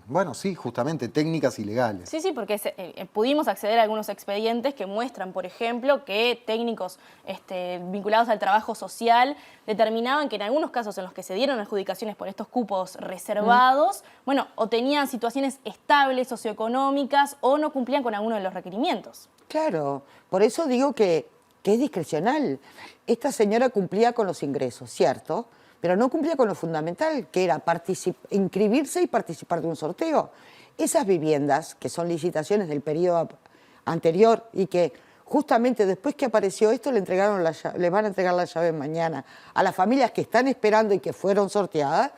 bueno, sí, justamente técnicas y legales.
Sí, porque pudimos acceder a algunos expedientes que muestran, por ejemplo, que técnicos vinculados al trabajo social determinaban que en algunos casos en los que se dieron adjudicaciones por estos cupos reservados, bueno, o tenían situaciones estables socioeconómicas o no cumplían con alguno de los requerimientos.
Claro, por eso digo que es discrecional. Esta señora cumplía con los ingresos, cierto, pero no cumplía con lo fundamental, que era inscribirse y participar de un sorteo. Esas viviendas, que son licitaciones del periodo anterior y que justamente después que apareció esto les van a entregar la llave mañana a las familias que están esperando y que fueron sorteadas,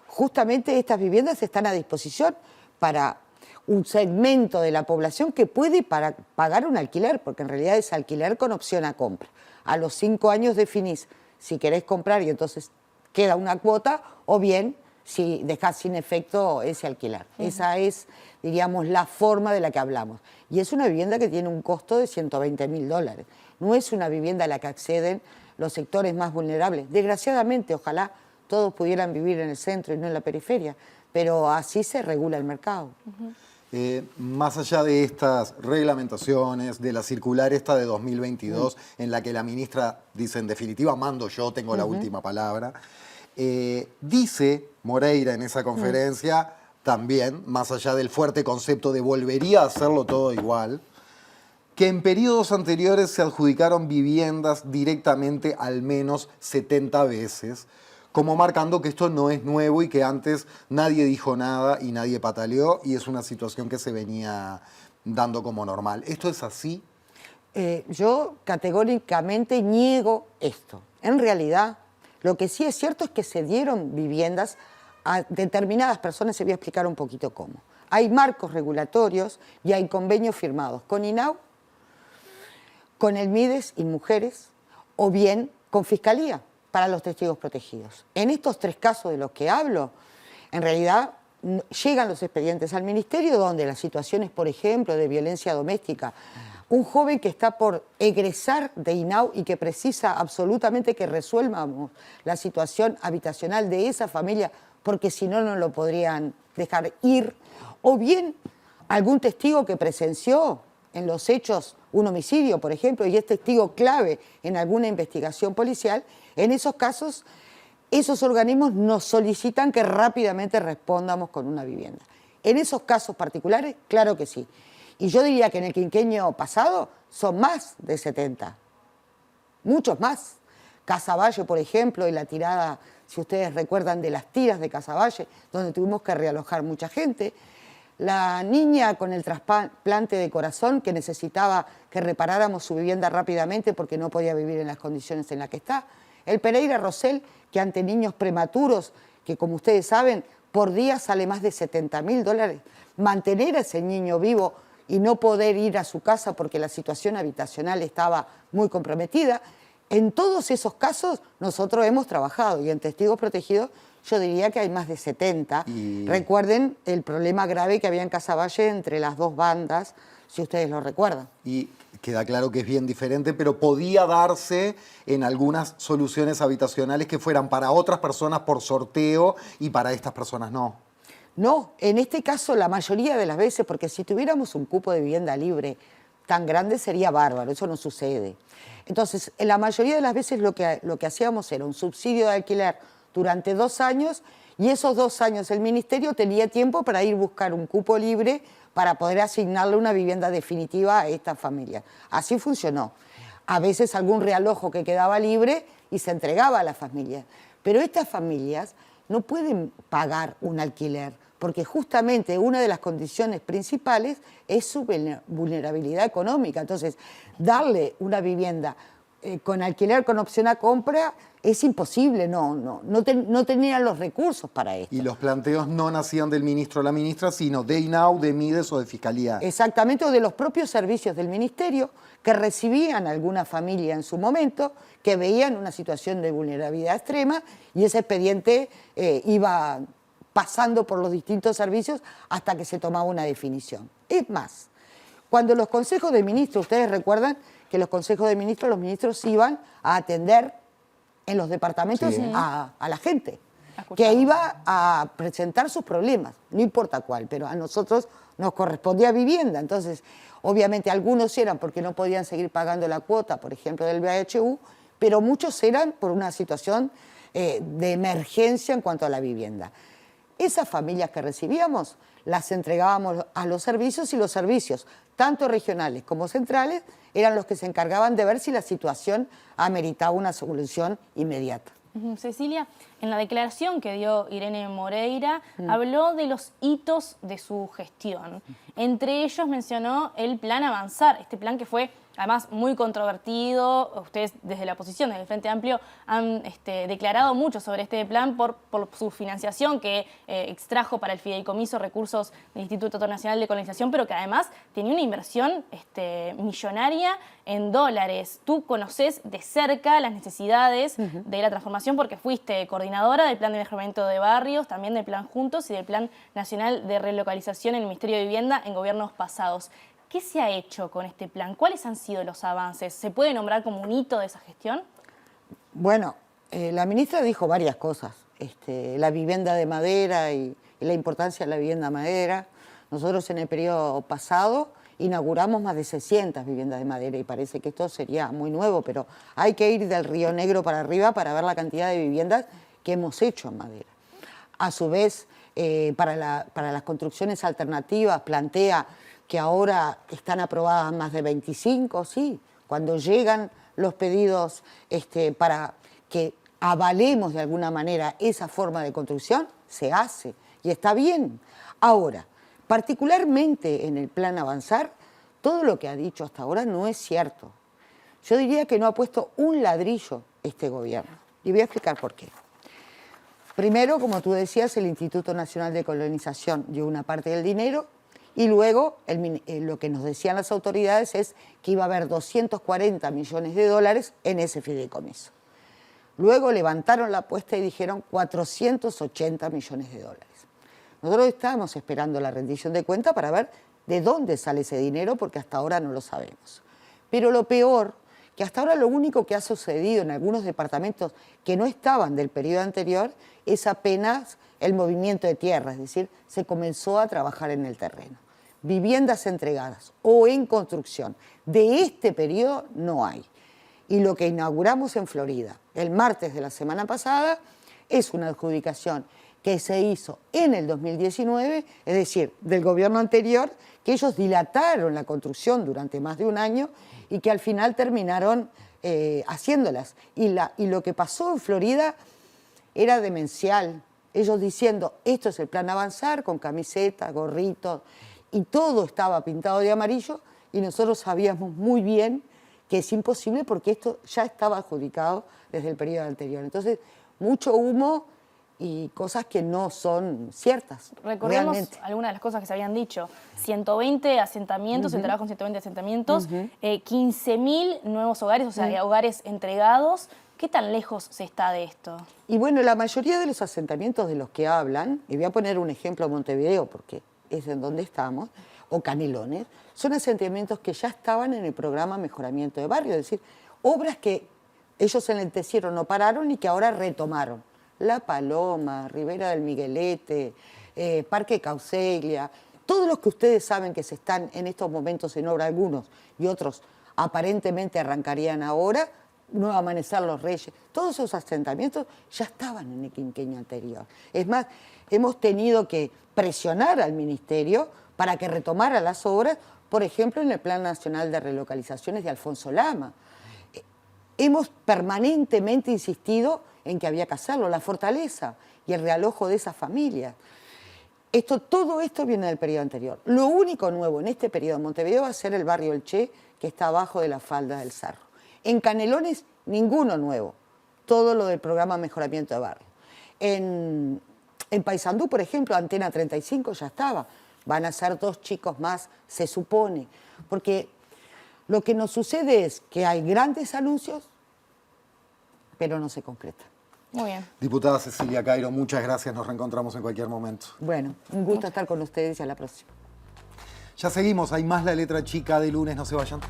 justamente estas viviendas están a disposición para un segmento de la población que puede pagar un alquiler, porque en realidad es alquiler con opción a compra. A los 5 años definís si querés comprar y entonces queda una cuota, o bien si dejás sin efecto ese alquiler. Esa es, diríamos, la forma de la que hablamos. Y es una vivienda que tiene un costo de $120.000. No es una vivienda a la que acceden los sectores más vulnerables. Desgraciadamente, ojalá todos pudieran vivir en el centro y no en la periferia, pero así se regula el mercado.
Más allá de estas reglamentaciones, de la circular esta de 2022, en la que la ministra dice, en definitiva, mando yo, tengo la última palabra, dice Moreira en esa conferencia también, más allá del fuerte concepto de volvería a hacerlo todo igual, que en periodos anteriores se adjudicaron viviendas directamente al menos 70 veces, como marcando que esto no es nuevo y que antes nadie dijo nada y nadie pataleó y es una situación que se venía dando como normal. ¿Esto es así?
Yo categóricamente niego esto. En realidad, lo que sí es cierto es que se dieron viviendas a determinadas personas, se voy a explicar un poquito cómo. Hay marcos regulatorios y hay convenios firmados con INAU, con el MIDES y Mujeres, o bien con Fiscalía para los testigos protegidos. En estos 3 casos de los que hablo, en realidad llegan los expedientes al ministerio donde las situaciones, por ejemplo, de violencia doméstica, un joven que está por egresar de INAU y que precisa absolutamente que resuelvamos la situación habitacional de esa familia, porque si no, no lo podrían dejar ir, o bien algún testigo que presenció en los hechos un homicidio, por ejemplo, y es testigo clave en alguna investigación policial. En esos casos, esos organismos nos solicitan que rápidamente respondamos con una vivienda. En esos casos particulares, claro que sí. Y yo diría que en el quinquenio pasado son más de 70, muchos más. Casaballe, por ejemplo, y la tirada, si ustedes recuerdan, de las tiras de Casaballe, donde tuvimos que realojar mucha gente. La niña con el trasplante de corazón que necesitaba que reparáramos su vivienda rápidamente porque no podía vivir en las condiciones en las que está. El Pereira Rosell, que ante niños prematuros, que como ustedes saben, por día sale más de $70.000, mantener a ese niño vivo y no poder ir a su casa porque la situación habitacional estaba muy comprometida. En todos esos casos nosotros hemos trabajado y en testigos protegidos yo diría que hay más de 70. Recuerden el problema grave que había en Casaballe entre las dos bandas, si ustedes lo recuerdan.
Y queda claro que es bien diferente, pero podía darse en algunas soluciones habitacionales que fueran para otras personas por sorteo y para estas personas no.
No, en este caso la mayoría de las veces, porque si tuviéramos un cupo de vivienda libre tan grande sería bárbaro, eso no sucede. Entonces, en la mayoría de las veces lo que hacíamos era un subsidio de alquiler durante 2 años y esos 2 años el ministerio tenía tiempo para ir a buscar un cupo libre para poder asignarle una vivienda definitiva a esta familia. Así funcionó. A veces algún realojo que quedaba libre y se entregaba a la familia. Pero estas familias no pueden pagar un alquiler porque justamente una de las condiciones principales es su vulnerabilidad económica. Entonces, darle una vivienda con alquiler con opción a compra es imposible, no tenían los recursos para esto.
Y los planteos no nacían del ministro o la ministra, sino de INAU, de Mides o de Fiscalía.
Exactamente, o de los propios servicios del ministerio que recibían a alguna familia en su momento, que veían una situación de vulnerabilidad extrema y ese expediente iba pasando por los distintos servicios hasta que se tomaba una definición. Es más, cuando los consejos de ministros, ustedes recuerdan que los consejos de ministros, los ministros iban a atender en los departamentos a la gente, que iba a presentar sus problemas, no importa cuál, pero a nosotros nos correspondía vivienda. Entonces, obviamente algunos eran porque no podían seguir pagando la cuota, por ejemplo, del BHU, pero muchos eran por una situación de emergencia en cuanto a la vivienda. Esas familias que recibíamos las entregábamos a los servicios y los servicios, tanto regionales como centrales, eran los que se encargaban de ver si la situación ameritaba una solución inmediata.
Cecilia, en la declaración que dio Irene Moreira, habló de los hitos de su gestión. Entre ellos mencionó el plan Avanzar, este plan que fue además muy controvertido. Ustedes desde la oposición, desde el Frente Amplio, han declarado mucho sobre este plan por su financiación que extrajo para el fideicomiso recursos del Instituto Nacional de Colonización, pero que además tenía una inversión millonaria en dólares. Tú conoces de cerca las necesidades de la transformación porque fuiste coordinadora del Plan de Mejoramiento de Barrios, también del Plan Juntos y del Plan Nacional de Relocalización en el Ministerio de Vivienda en gobiernos pasados. ¿Qué se ha hecho con este plan? ¿Cuáles han sido los avances? ¿Se puede nombrar como un hito de esa gestión?
Bueno, la ministra dijo varias cosas. La vivienda de madera y la importancia de la vivienda de madera. Nosotros en el periodo pasado inauguramos más de 600 viviendas de madera y parece que esto sería muy nuevo, pero hay que ir del Río Negro para arriba para ver la cantidad de viviendas que hemos hecho en madera. A su vez, para las construcciones alternativas plantea que ahora están aprobadas más de 25, sí, cuando llegan los pedidos para que avalemos de alguna manera esa forma de construcción, se hace y está bien. Ahora, particularmente en el plan Avanzar, todo lo que ha dicho hasta ahora no es cierto. Yo diría que no ha puesto un ladrillo este gobierno y voy a explicar por qué. Primero, como tú decías, el Instituto Nacional de Colonización dio una parte del dinero. Y luego lo que nos decían las autoridades es que iba a haber 240 millones de dólares en ese fideicomiso. Luego levantaron la apuesta y dijeron 480 millones de dólares. Nosotros estábamos esperando la rendición de cuenta para ver de dónde sale ese dinero porque hasta ahora no lo sabemos. Pero lo peor, que hasta ahora lo único que ha sucedido en algunos departamentos que no estaban del periodo anterior es apenas el movimiento de tierra, es decir, se comenzó a trabajar en el terreno. Viviendas entregadas o en construcción de este periodo no hay. Y lo que inauguramos en Florida el martes de la semana pasada es una adjudicación que se hizo en el 2019, es decir, del gobierno anterior, que ellos dilataron la construcción durante más de un año y que al final terminaron haciéndolas. Y lo que pasó en Florida era demencial. Ellos diciendo, esto es el plan Avanzar, con camiseta, gorrito, y todo estaba pintado de amarillo, y nosotros sabíamos muy bien que es imposible porque esto ya estaba adjudicado desde el periodo anterior. Entonces, mucho humo y cosas que no son ciertas.
Recordemos
realmente.
algunas de las cosas que se habían dicho. 120 asentamientos, el trabajo en 120 asentamientos, 15.000 nuevos hogares, o sea, hogares entregados. ¿Qué tan lejos se está de esto?
Y bueno, la mayoría de los asentamientos de los que hablan, y voy a poner un ejemplo, Montevideo, porque es en donde estamos, o Canelones, son asentamientos que ya estaban en el programa Mejoramiento de Barrio, es decir, obras que ellos enlentecieron, no pararon y que ahora retomaron. La Paloma, Ribera del Miguelete, Parque Caucelia, todos los que ustedes saben que se están en estos momentos en obra, algunos y otros aparentemente arrancarían ahora, Nuevo Amanecer Los Reyes, todos esos asentamientos ya estaban en el quinquenio anterior. Es más, hemos tenido que presionar al Ministerio para que retomara las obras, por ejemplo, en el Plan Nacional de Relocalizaciones de Alfonso Lama. Hemos permanentemente insistido en que había que hacerlo, la fortaleza y el realojo de esas familias. Todo esto viene del periodo anterior. Lo único nuevo en este periodo en Montevideo va a ser el barrio El Che, que está abajo de la falda del Cerro. En Canelones, ninguno nuevo. Todo lo del programa Mejoramiento de Barrio. En Paysandú, por ejemplo, Antena 35 ya estaba. Van a ser 2 chicos más, se supone. Porque lo que nos sucede es que hay grandes anuncios, pero no se concretan.
Muy bien.
Diputada Cecilia Cairo, muchas gracias. Nos reencontramos en cualquier momento.
Bueno, un gusto estar con ustedes y a la próxima.
Ya seguimos. Hay más La Letra Chica de lunes. No se vayan.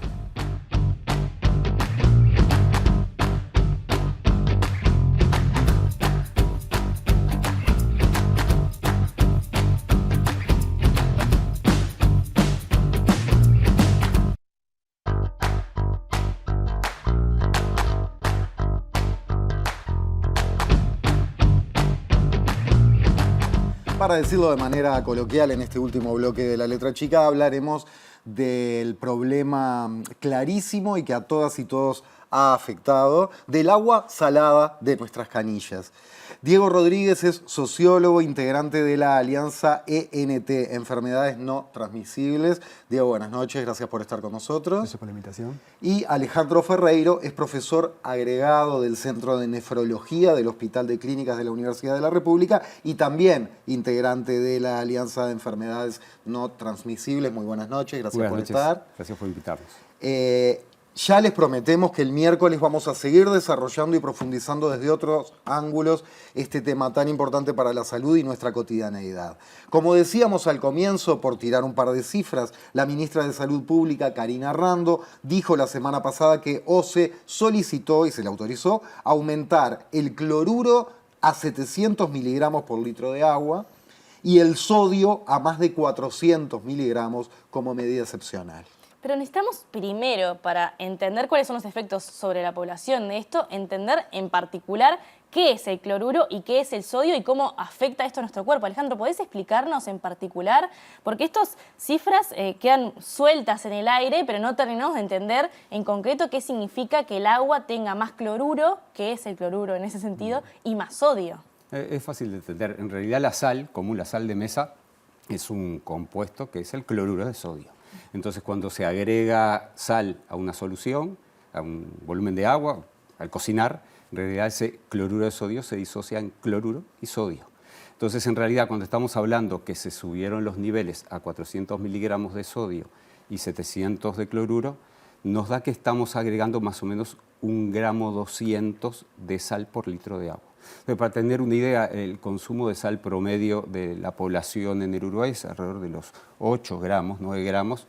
Para decirlo de manera coloquial, en este último bloque de La Letra Chica hablaremos del problema clarísimo y que a todas y todos ha afectado, del agua salada de nuestras canillas. Diego Rodríguez es sociólogo, integrante de la Alianza ENT, Enfermedades No Transmisibles. Diego, buenas noches, gracias por estar con nosotros.
Gracias por la invitación.
Y Alejandro Ferreiro es profesor agregado del Centro de Nefrología del Hospital de Clínicas de la Universidad de la República y también integrante de la Alianza de Enfermedades No Transmisibles. Muy buenas noches, gracias por estar.
Gracias por invitarnos.
Ya les prometemos que el miércoles vamos a seguir desarrollando y profundizando desde otros ángulos este tema tan importante para la salud y nuestra cotidianeidad. Como decíamos al comienzo, por tirar un par de cifras, la ministra de Salud Pública, Karina Rando, dijo la semana pasada que OCE solicitó y se le autorizó aumentar el cloruro a 700 miligramos por litro de agua y el sodio a más de 400 miligramos como medida excepcional.
Pero necesitamos primero, para entender cuáles son los efectos sobre la población de esto, entender en particular qué es el cloruro y qué es el sodio y cómo afecta esto a nuestro cuerpo. Alejandro, ¿podés explicarnos en particular? Porque estas cifras quedan sueltas en el aire, pero no terminamos de entender en concreto qué significa que el agua tenga más cloruro, qué es el cloruro en ese sentido, y más sodio.
Es fácil de entender. En realidad la sal, común la sal de mesa, es un compuesto que es el cloruro de sodio. Entonces, cuando se agrega sal a una solución, a un volumen de agua, al cocinar, en realidad ese cloruro de sodio se disocia en cloruro y sodio. Entonces, en realidad, cuando estamos hablando que se subieron los niveles a 400 miligramos de sodio y 700 de cloruro, nos da que estamos agregando más o menos 1,2 gramos de sal por litro de agua. Entonces, para tener una idea, el consumo de sal promedio de la población en el Uruguay es alrededor de los 8 gramos, 9 gramos.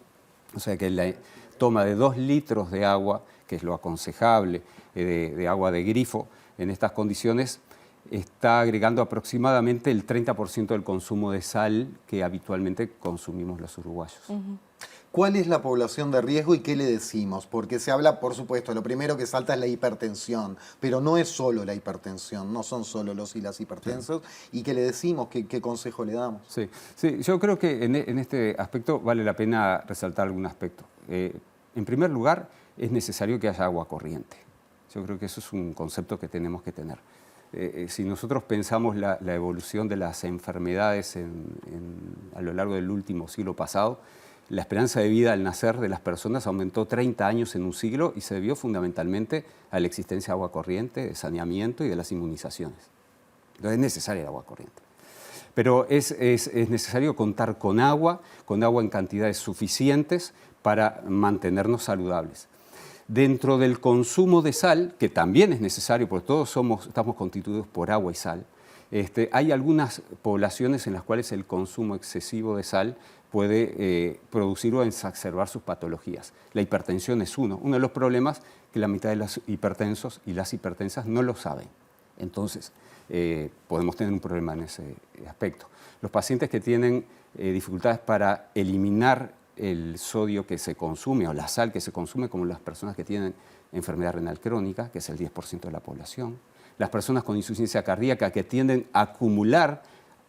O sea que la toma de 2 litros de agua, que es lo aconsejable, de agua de grifo, en estas condiciones, está agregando aproximadamente el 30% del consumo de sal que habitualmente consumimos los uruguayos.
¿Cuál es la población de riesgo y qué le decimos? Porque se habla, por supuesto, lo primero que salta es la hipertensión, pero no es solo la hipertensión, no son solo los y las hipertensos. Sí. ¿Y qué le decimos? ¿Qué consejo le damos?
Sí, yo creo que en este aspecto vale la pena resaltar algún aspecto. En primer lugar, es necesario que haya agua corriente. Yo creo que eso es un concepto que tenemos que tener. Si nosotros pensamos la evolución de las enfermedades a lo largo del último siglo pasado, la esperanza de vida al nacer de las personas aumentó 30 años en un siglo y se debió fundamentalmente a la existencia de agua corriente, de saneamiento y de las inmunizaciones. Entonces es necesaria el agua corriente. Pero es necesario contar con agua en cantidades suficientes para mantenernos saludables. Dentro del consumo de sal, que también es necesario, porque todos estamos constituidos por agua y sal, hay algunas poblaciones en las cuales el consumo excesivo de sal puede producir o exacerbar sus patologías. La hipertensión es uno de los problemas que la mitad de los hipertensos y las hipertensas no lo saben. Entonces, podemos tener un problema en ese aspecto. Los pacientes que tienen dificultades para eliminar el sodio que se consume o la sal que se consume, como las personas que tienen enfermedad renal crónica, que es el 10% de la población, las personas con insuficiencia cardíaca que tienden a acumular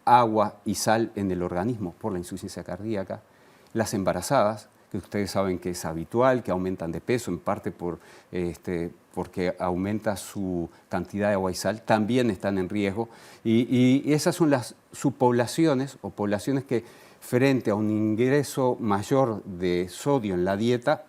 agua y sal en el organismo por la insuficiencia cardíaca, las embarazadas, que ustedes saben que es habitual, que aumentan de peso, en parte porque aumenta su cantidad de agua y sal, también están en riesgo. Y esas son las subpoblaciones o poblaciones que frente a un ingreso mayor de sodio en la dieta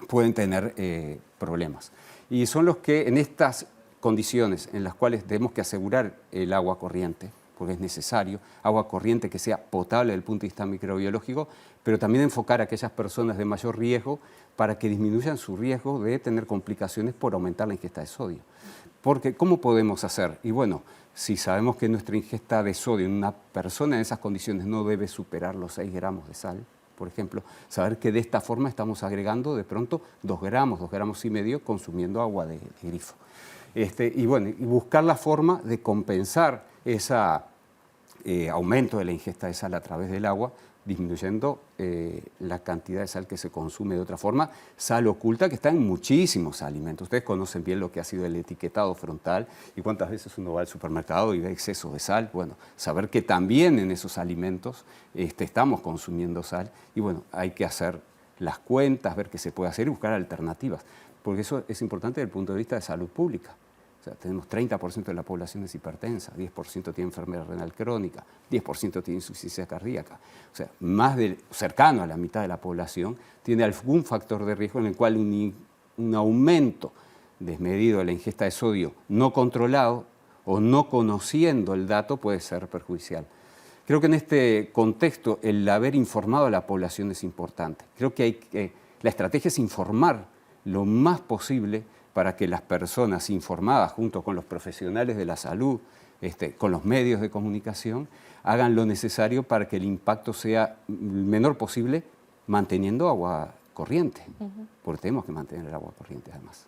pueden tener problemas. Y son los que en estas condiciones en las cuales tenemos que asegurar el agua corriente, porque es necesario, agua corriente que sea potable desde el punto de vista microbiológico, pero también enfocar a aquellas personas de mayor riesgo para que disminuyan su riesgo de tener complicaciones por aumentar la ingesta de sodio. Porque, ¿cómo podemos hacer? Y bueno, si sabemos que nuestra ingesta de sodio en una persona en esas condiciones no debe superar los 6 gramos de sal, por ejemplo, saber que de esta forma estamos agregando de pronto 2 gramos y medio consumiendo agua de grifo. Y bueno, y buscar la forma de compensar ese aumento de la ingesta de sal a través del agua, disminuyendo la cantidad de sal que se consume de otra forma, sal oculta que está en muchísimos alimentos. Ustedes conocen bien lo que ha sido el etiquetado frontal y cuántas veces uno va al supermercado y ve exceso de sal. Bueno, saber que también en esos alimentos estamos consumiendo sal y bueno, hay que hacer las cuentas, ver qué se puede hacer y buscar alternativas, porque eso es importante desde el punto de vista de salud pública. O sea, tenemos 30% de la población es hipertensa, 10% tiene enfermedad renal crónica, 10% tiene insuficiencia cardíaca. O sea, cercano a la mitad de la población tiene algún factor de riesgo en el cual un aumento desmedido de la ingesta de sodio no controlado o no conociendo el dato puede ser perjudicial. Creo que en este contexto el haber informado a la población es importante. Creo que la estrategia es informar lo más posible para que las personas informadas junto con los profesionales de la salud, con los medios de comunicación, hagan lo necesario para que el impacto sea el menor posible manteniendo agua corriente, porque tenemos que mantener el agua corriente además.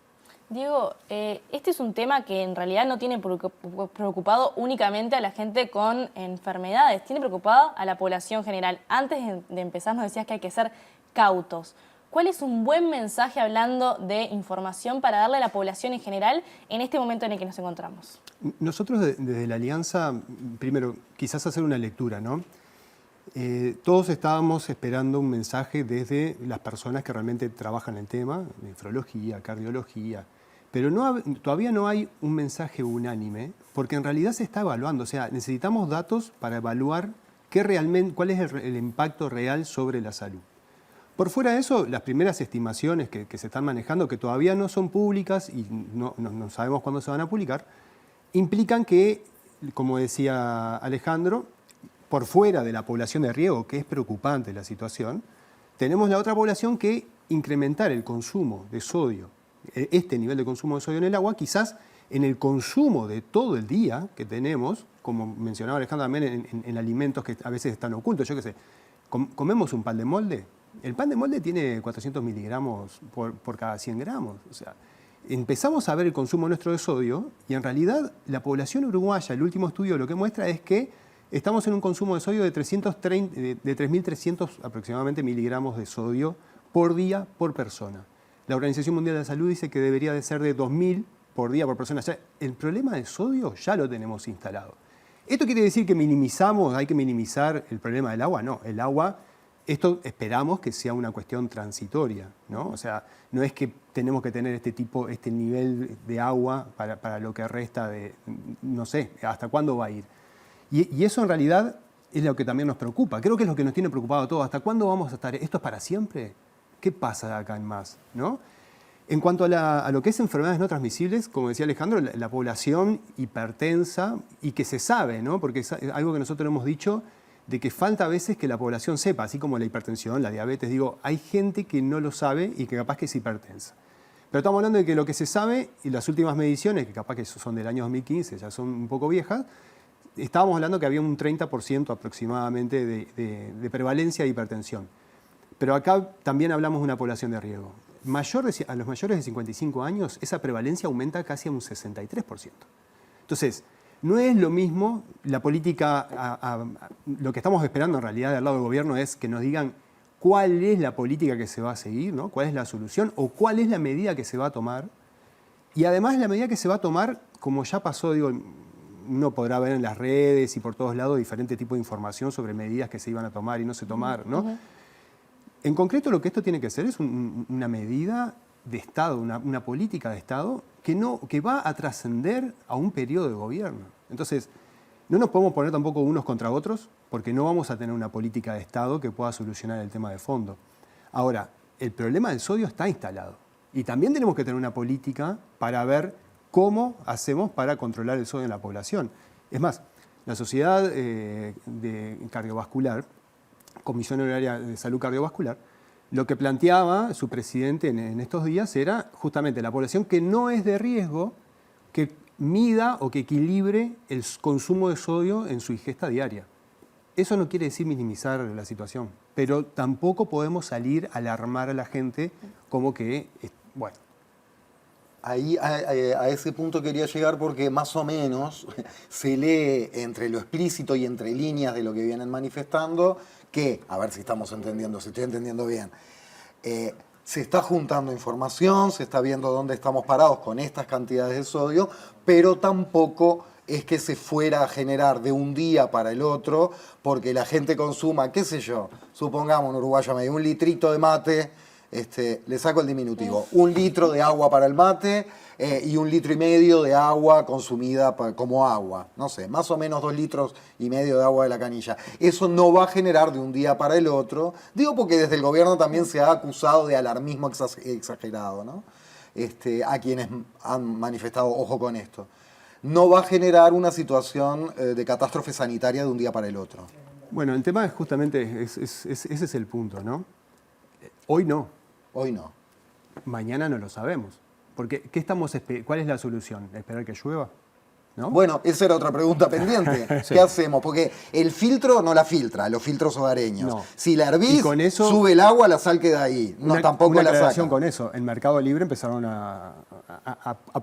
Diego, este es un tema que en realidad no tiene preocupado únicamente a la gente con enfermedades, tiene preocupado a la población general. Antes de empezar nos decías que hay que ser cautos. ¿Cuál es un buen mensaje hablando de información para darle a la población en general en este momento en el que nos encontramos?
Nosotros desde la Alianza, primero, quizás hacer una lectura, ¿no? Todos estábamos esperando un mensaje desde las personas que realmente trabajan el tema, nefrología, cardiología, pero todavía no hay un mensaje unánime, porque en realidad se está evaluando, o sea, necesitamos datos para evaluar cuál es el impacto real sobre la salud. Por fuera de eso, las primeras estimaciones que se están manejando, que todavía no son públicas y no sabemos cuándo se van a publicar, implican que, como decía Alejandro, por fuera de la población de riesgo, que es preocupante la situación, tenemos la otra población que incrementar el consumo de sodio, este nivel de consumo de sodio en el agua, quizás en el consumo de todo el día que tenemos, como mencionaba Alejandro también, en alimentos que a veces están ocultos. Yo qué sé, comemos un pan de molde. El pan de molde tiene 400 miligramos por cada 100 gramos. O sea, empezamos a ver el consumo nuestro de sodio y en realidad la población uruguaya, el último estudio lo que muestra es que estamos en un consumo de sodio de 3.300 aproximadamente miligramos de sodio por día por persona. La Organización Mundial de la Salud dice que debería de ser de 2.000 por día por persona. O sea, el problema del sodio ya lo tenemos instalado. ¿Esto quiere decir que hay que minimizar el problema del agua? No, el agua... Esto esperamos que sea una cuestión transitoria, ¿no? O sea, no es que tenemos que tener este nivel de agua para lo que resta de, no sé, hasta cuándo va a ir. Y eso en realidad es lo que también nos preocupa. Creo que es lo que nos tiene preocupado a todos. ¿Hasta cuándo vamos a estar? ¿Esto es para siempre? ¿Qué pasa de acá en más? ¿No? En cuanto a lo que es enfermedades no transmisibles, como decía Alejandro, la población hipertensa y que se sabe, ¿no? Porque es algo que nosotros hemos dicho, de que falta a veces que la población sepa, así como la hipertensión, la diabetes, digo, hay gente que no lo sabe y que capaz que es hipertensa. Pero estamos hablando de que lo que se sabe y las últimas mediciones, que capaz que son del año 2015, ya son un poco viejas, estábamos hablando que había un 30% aproximadamente de prevalencia de hipertensión. Pero acá también hablamos de una población de riesgo. A los mayores de 55 años, esa prevalencia aumenta casi a un 63%. Entonces, no es lo mismo la política, lo que estamos esperando en realidad del lado del gobierno es que nos digan cuál es la política que se va a seguir, ¿no? Cuál es la solución o cuál es la medida que se va a tomar. Y además la medida que se va a tomar, como ya pasó, digo, uno podrá ver en las redes y por todos lados diferentes tipos de información sobre medidas que se iban a tomar y no se tomar, ¿no? En concreto lo que esto tiene que ser es una medida de Estado, una política de Estado que va a trascender a un periodo de gobierno. Entonces, no nos podemos poner tampoco unos contra otros, porque no vamos a tener una política de Estado que pueda solucionar el tema de fondo. Ahora, el problema del sodio está instalado. Y también tenemos que tener una política para ver cómo hacemos para controlar el sodio en la población. Es más, la Sociedad de Cardiovascular, Comisión Honoraria de Salud Cardiovascular, lo que planteaba su presidente en estos días era justamente la población que no es de riesgo, que mida o que equilibre el consumo de sodio en su ingesta diaria. Eso no quiere decir minimizar la situación, pero tampoco podemos salir a alarmar a la gente como que, bueno.
Ahí a ese punto quería llegar porque más o menos se lee entre lo explícito y entre líneas de lo que vienen manifestando que, a ver si estamos entendiendo, si estoy entendiendo bien, se está juntando información, se está viendo dónde estamos parados con estas cantidades de sodio, pero tampoco es que se fuera a generar de un día para el otro porque la gente consuma, qué sé yo, supongamos un uruguayo medio, un litrito de mate, le saco el diminutivo, 1 litro de agua para el mate y 1,5 litros de agua consumida como agua. No sé, más o menos 2,5 litros de agua de la canilla. Eso no va a generar de un día para el otro. Digo porque desde el gobierno también se ha acusado de alarmismo exagerado, ¿no? A quienes han manifestado ojo con esto. No va a generar una situación de catástrofe sanitaria de un día para el otro.
Bueno, el tema es justamente, ese es el punto, ¿no? Hoy no.
Hoy no.
Mañana no lo sabemos. Porque, ¿cuál es la solución? ¿Esperar que llueva? ¿No?
Bueno, esa era otra pregunta pendiente.
Sí.
¿Qué hacemos? Porque el filtro no la filtra, los filtros hogareños.
No.
Si la hervís,
con eso,
sube el agua, la sal queda ahí. No, tampoco
una
la
aclaración
saca.
con eso. En Mercado Libre empezaron a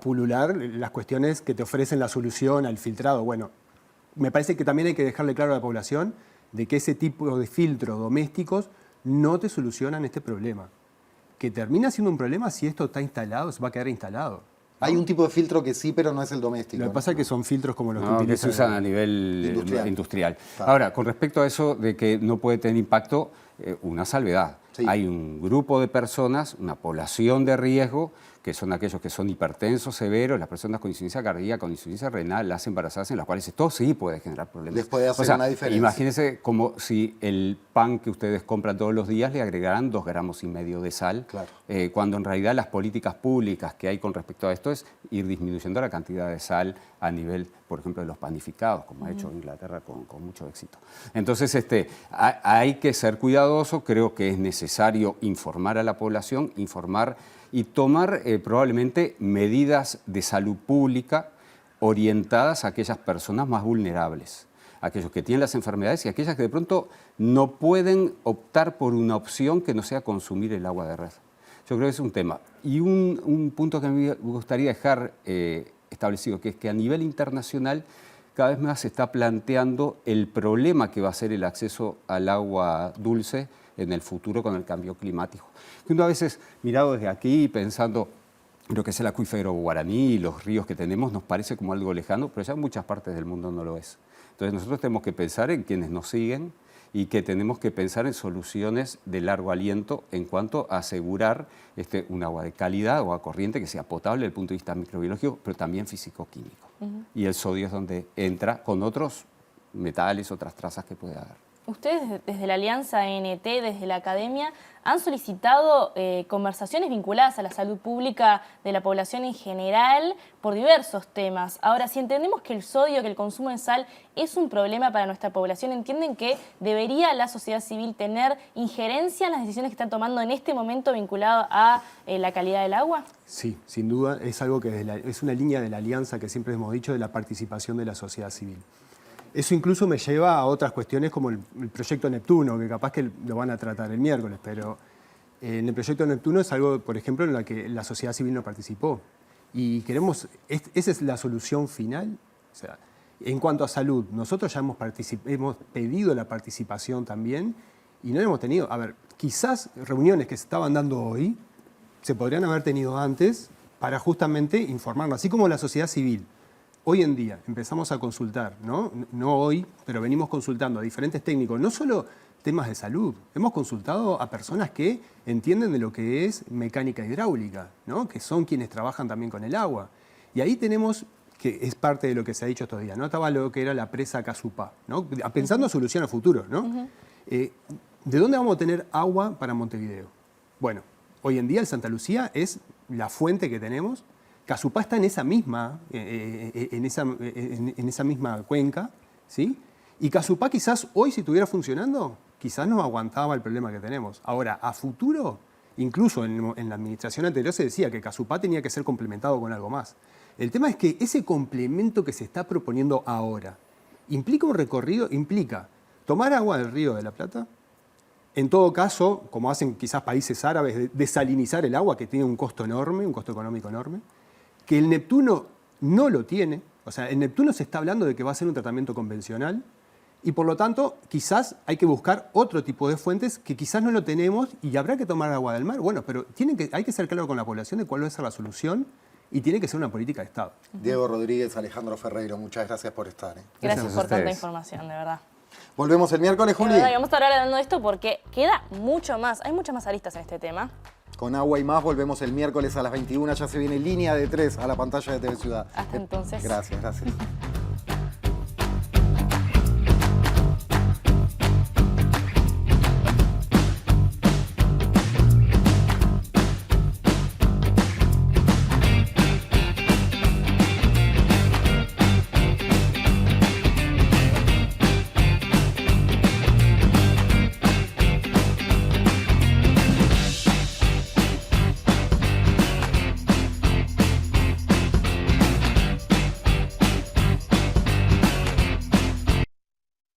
pulular las cuestiones que te ofrecen la solución al filtrado. Bueno, me parece que también hay que dejarle claro a la población de que ese tipo de filtros domésticos no te solucionan este problema. Que termina siendo un problema si esto está instalado, se va a quedar instalado.
Hay un tipo de filtro que sí, pero no es el doméstico.
Lo que pasa es que son filtros como los
que se usan a nivel industrial. Claro. Ahora, con respecto a eso de que no puede tener impacto, una salvedad. Sí. Hay un grupo de personas, una población de riesgo, que son aquellos que son hipertensos severos, las personas con insuficiencia cardíaca, con insuficiencia renal, las embarazadas, en las cuales esto sí puede generar problemas.
Les puede hacer una diferencia.
Imagínense como si el pan que ustedes compran todos los días le agregaran 2,5 gramos de sal,
claro.
Cuando en realidad las políticas públicas que hay con respecto a esto es ir disminuyendo la cantidad de sal a nivel, por ejemplo, de los panificados, como ha hecho Inglaterra con mucho éxito. Entonces, hay que ser cuidadoso, creo que es necesario informar a la población, informar y tomar probablemente medidas de salud pública orientadas a aquellas personas más vulnerables, aquellos que tienen las enfermedades y aquellas que de pronto no pueden optar por una opción que no sea consumir el agua de red. Yo creo que es un tema. Y un punto que a mí me gustaría dejar establecido, que es que a nivel internacional cada vez más se está planteando el problema que va a ser el acceso al agua dulce en el futuro con el cambio climático. Que uno a veces, mirado desde aquí, pensando en lo que es el acuífero guaraní y los ríos que tenemos, nos parece como algo lejano, pero ya en muchas partes del mundo no lo es. Entonces nosotros tenemos que pensar en quienes nos siguen y que tenemos que pensar en soluciones de largo aliento en cuanto a asegurar un agua de calidad, agua corriente, que sea potable desde el punto de vista microbiológico, pero también físico-químico. Y el sodio es donde entra con otros metales, otras trazas que puede haber.
Ustedes desde la Alianza ANT, desde la academia, han solicitado conversaciones vinculadas a la salud pública de la población en general por diversos temas. Ahora, si entendemos que el sodio, que el consumo de sal es un problema para nuestra población, ¿entienden que debería la sociedad civil tener injerencia en las decisiones que están tomando en este momento vinculado a la calidad del agua?
Sí, sin duda, es algo que es una línea de la alianza que siempre hemos dicho de la participación de la sociedad civil. Eso incluso me lleva a otras cuestiones como el proyecto Neptuno, que capaz que lo van a tratar el miércoles, pero en el proyecto Neptuno es algo, por ejemplo, en la que la sociedad civil no participó. Y queremos, esa es la solución final. O sea, en cuanto a salud, nosotros ya hemos pedido la participación también y no hemos tenido, a ver, quizás reuniones que se estaban dando hoy se podrían haber tenido antes para justamente informarnos, así como la sociedad civil. Hoy en día empezamos a consultar, no hoy, pero venimos consultando a diferentes técnicos, no solo temas de salud, hemos consultado a personas que entienden de lo que es mecánica hidráulica, que son quienes trabajan también con el agua. Y ahí tenemos, que es parte de lo que se ha dicho estos días, estaba lo que era la presa Casupá, pensando en solución a futuro. ¿De dónde vamos a tener agua para Montevideo? Bueno, hoy en día el Santa Lucía es la fuente que tenemos. Casupá está en esa misma cuenca, ¿sí? Y Casupá quizás hoy, si estuviera funcionando, quizás no aguantaba el problema que tenemos. Ahora, a futuro, incluso en la administración anterior se decía que Casupá tenía que ser complementado con algo más. El tema es que ese complemento que se está proponiendo ahora implica un recorrido, implica tomar agua del Río de la Plata, en todo caso, como hacen quizás países árabes, desalinizar el agua, que tiene un costo enorme, un costo económico enorme, que el Neptuno no lo tiene. O sea, el Neptuno se está hablando de que va a ser un tratamiento convencional y por lo tanto quizás hay que buscar otro tipo de fuentes que quizás no lo tenemos y habrá que tomar agua del mar. Bueno, pero hay que ser claro con la población de cuál va a ser la solución y tiene que ser una política de Estado.
Diego Rodríguez, Alejandro Ferreiro, muchas gracias por estar.
Gracias por tanta
ustedes.
información, de verdad.
Volvemos el miércoles, Juli.
Y vamos a estar hablando de esto porque queda mucho más, hay muchas más aristas en este tema.
Con Agua y Más volvemos el miércoles a las 21. Ya se viene Línea de 3 a la pantalla de TV Ciudad.
Hasta entonces.
Gracias.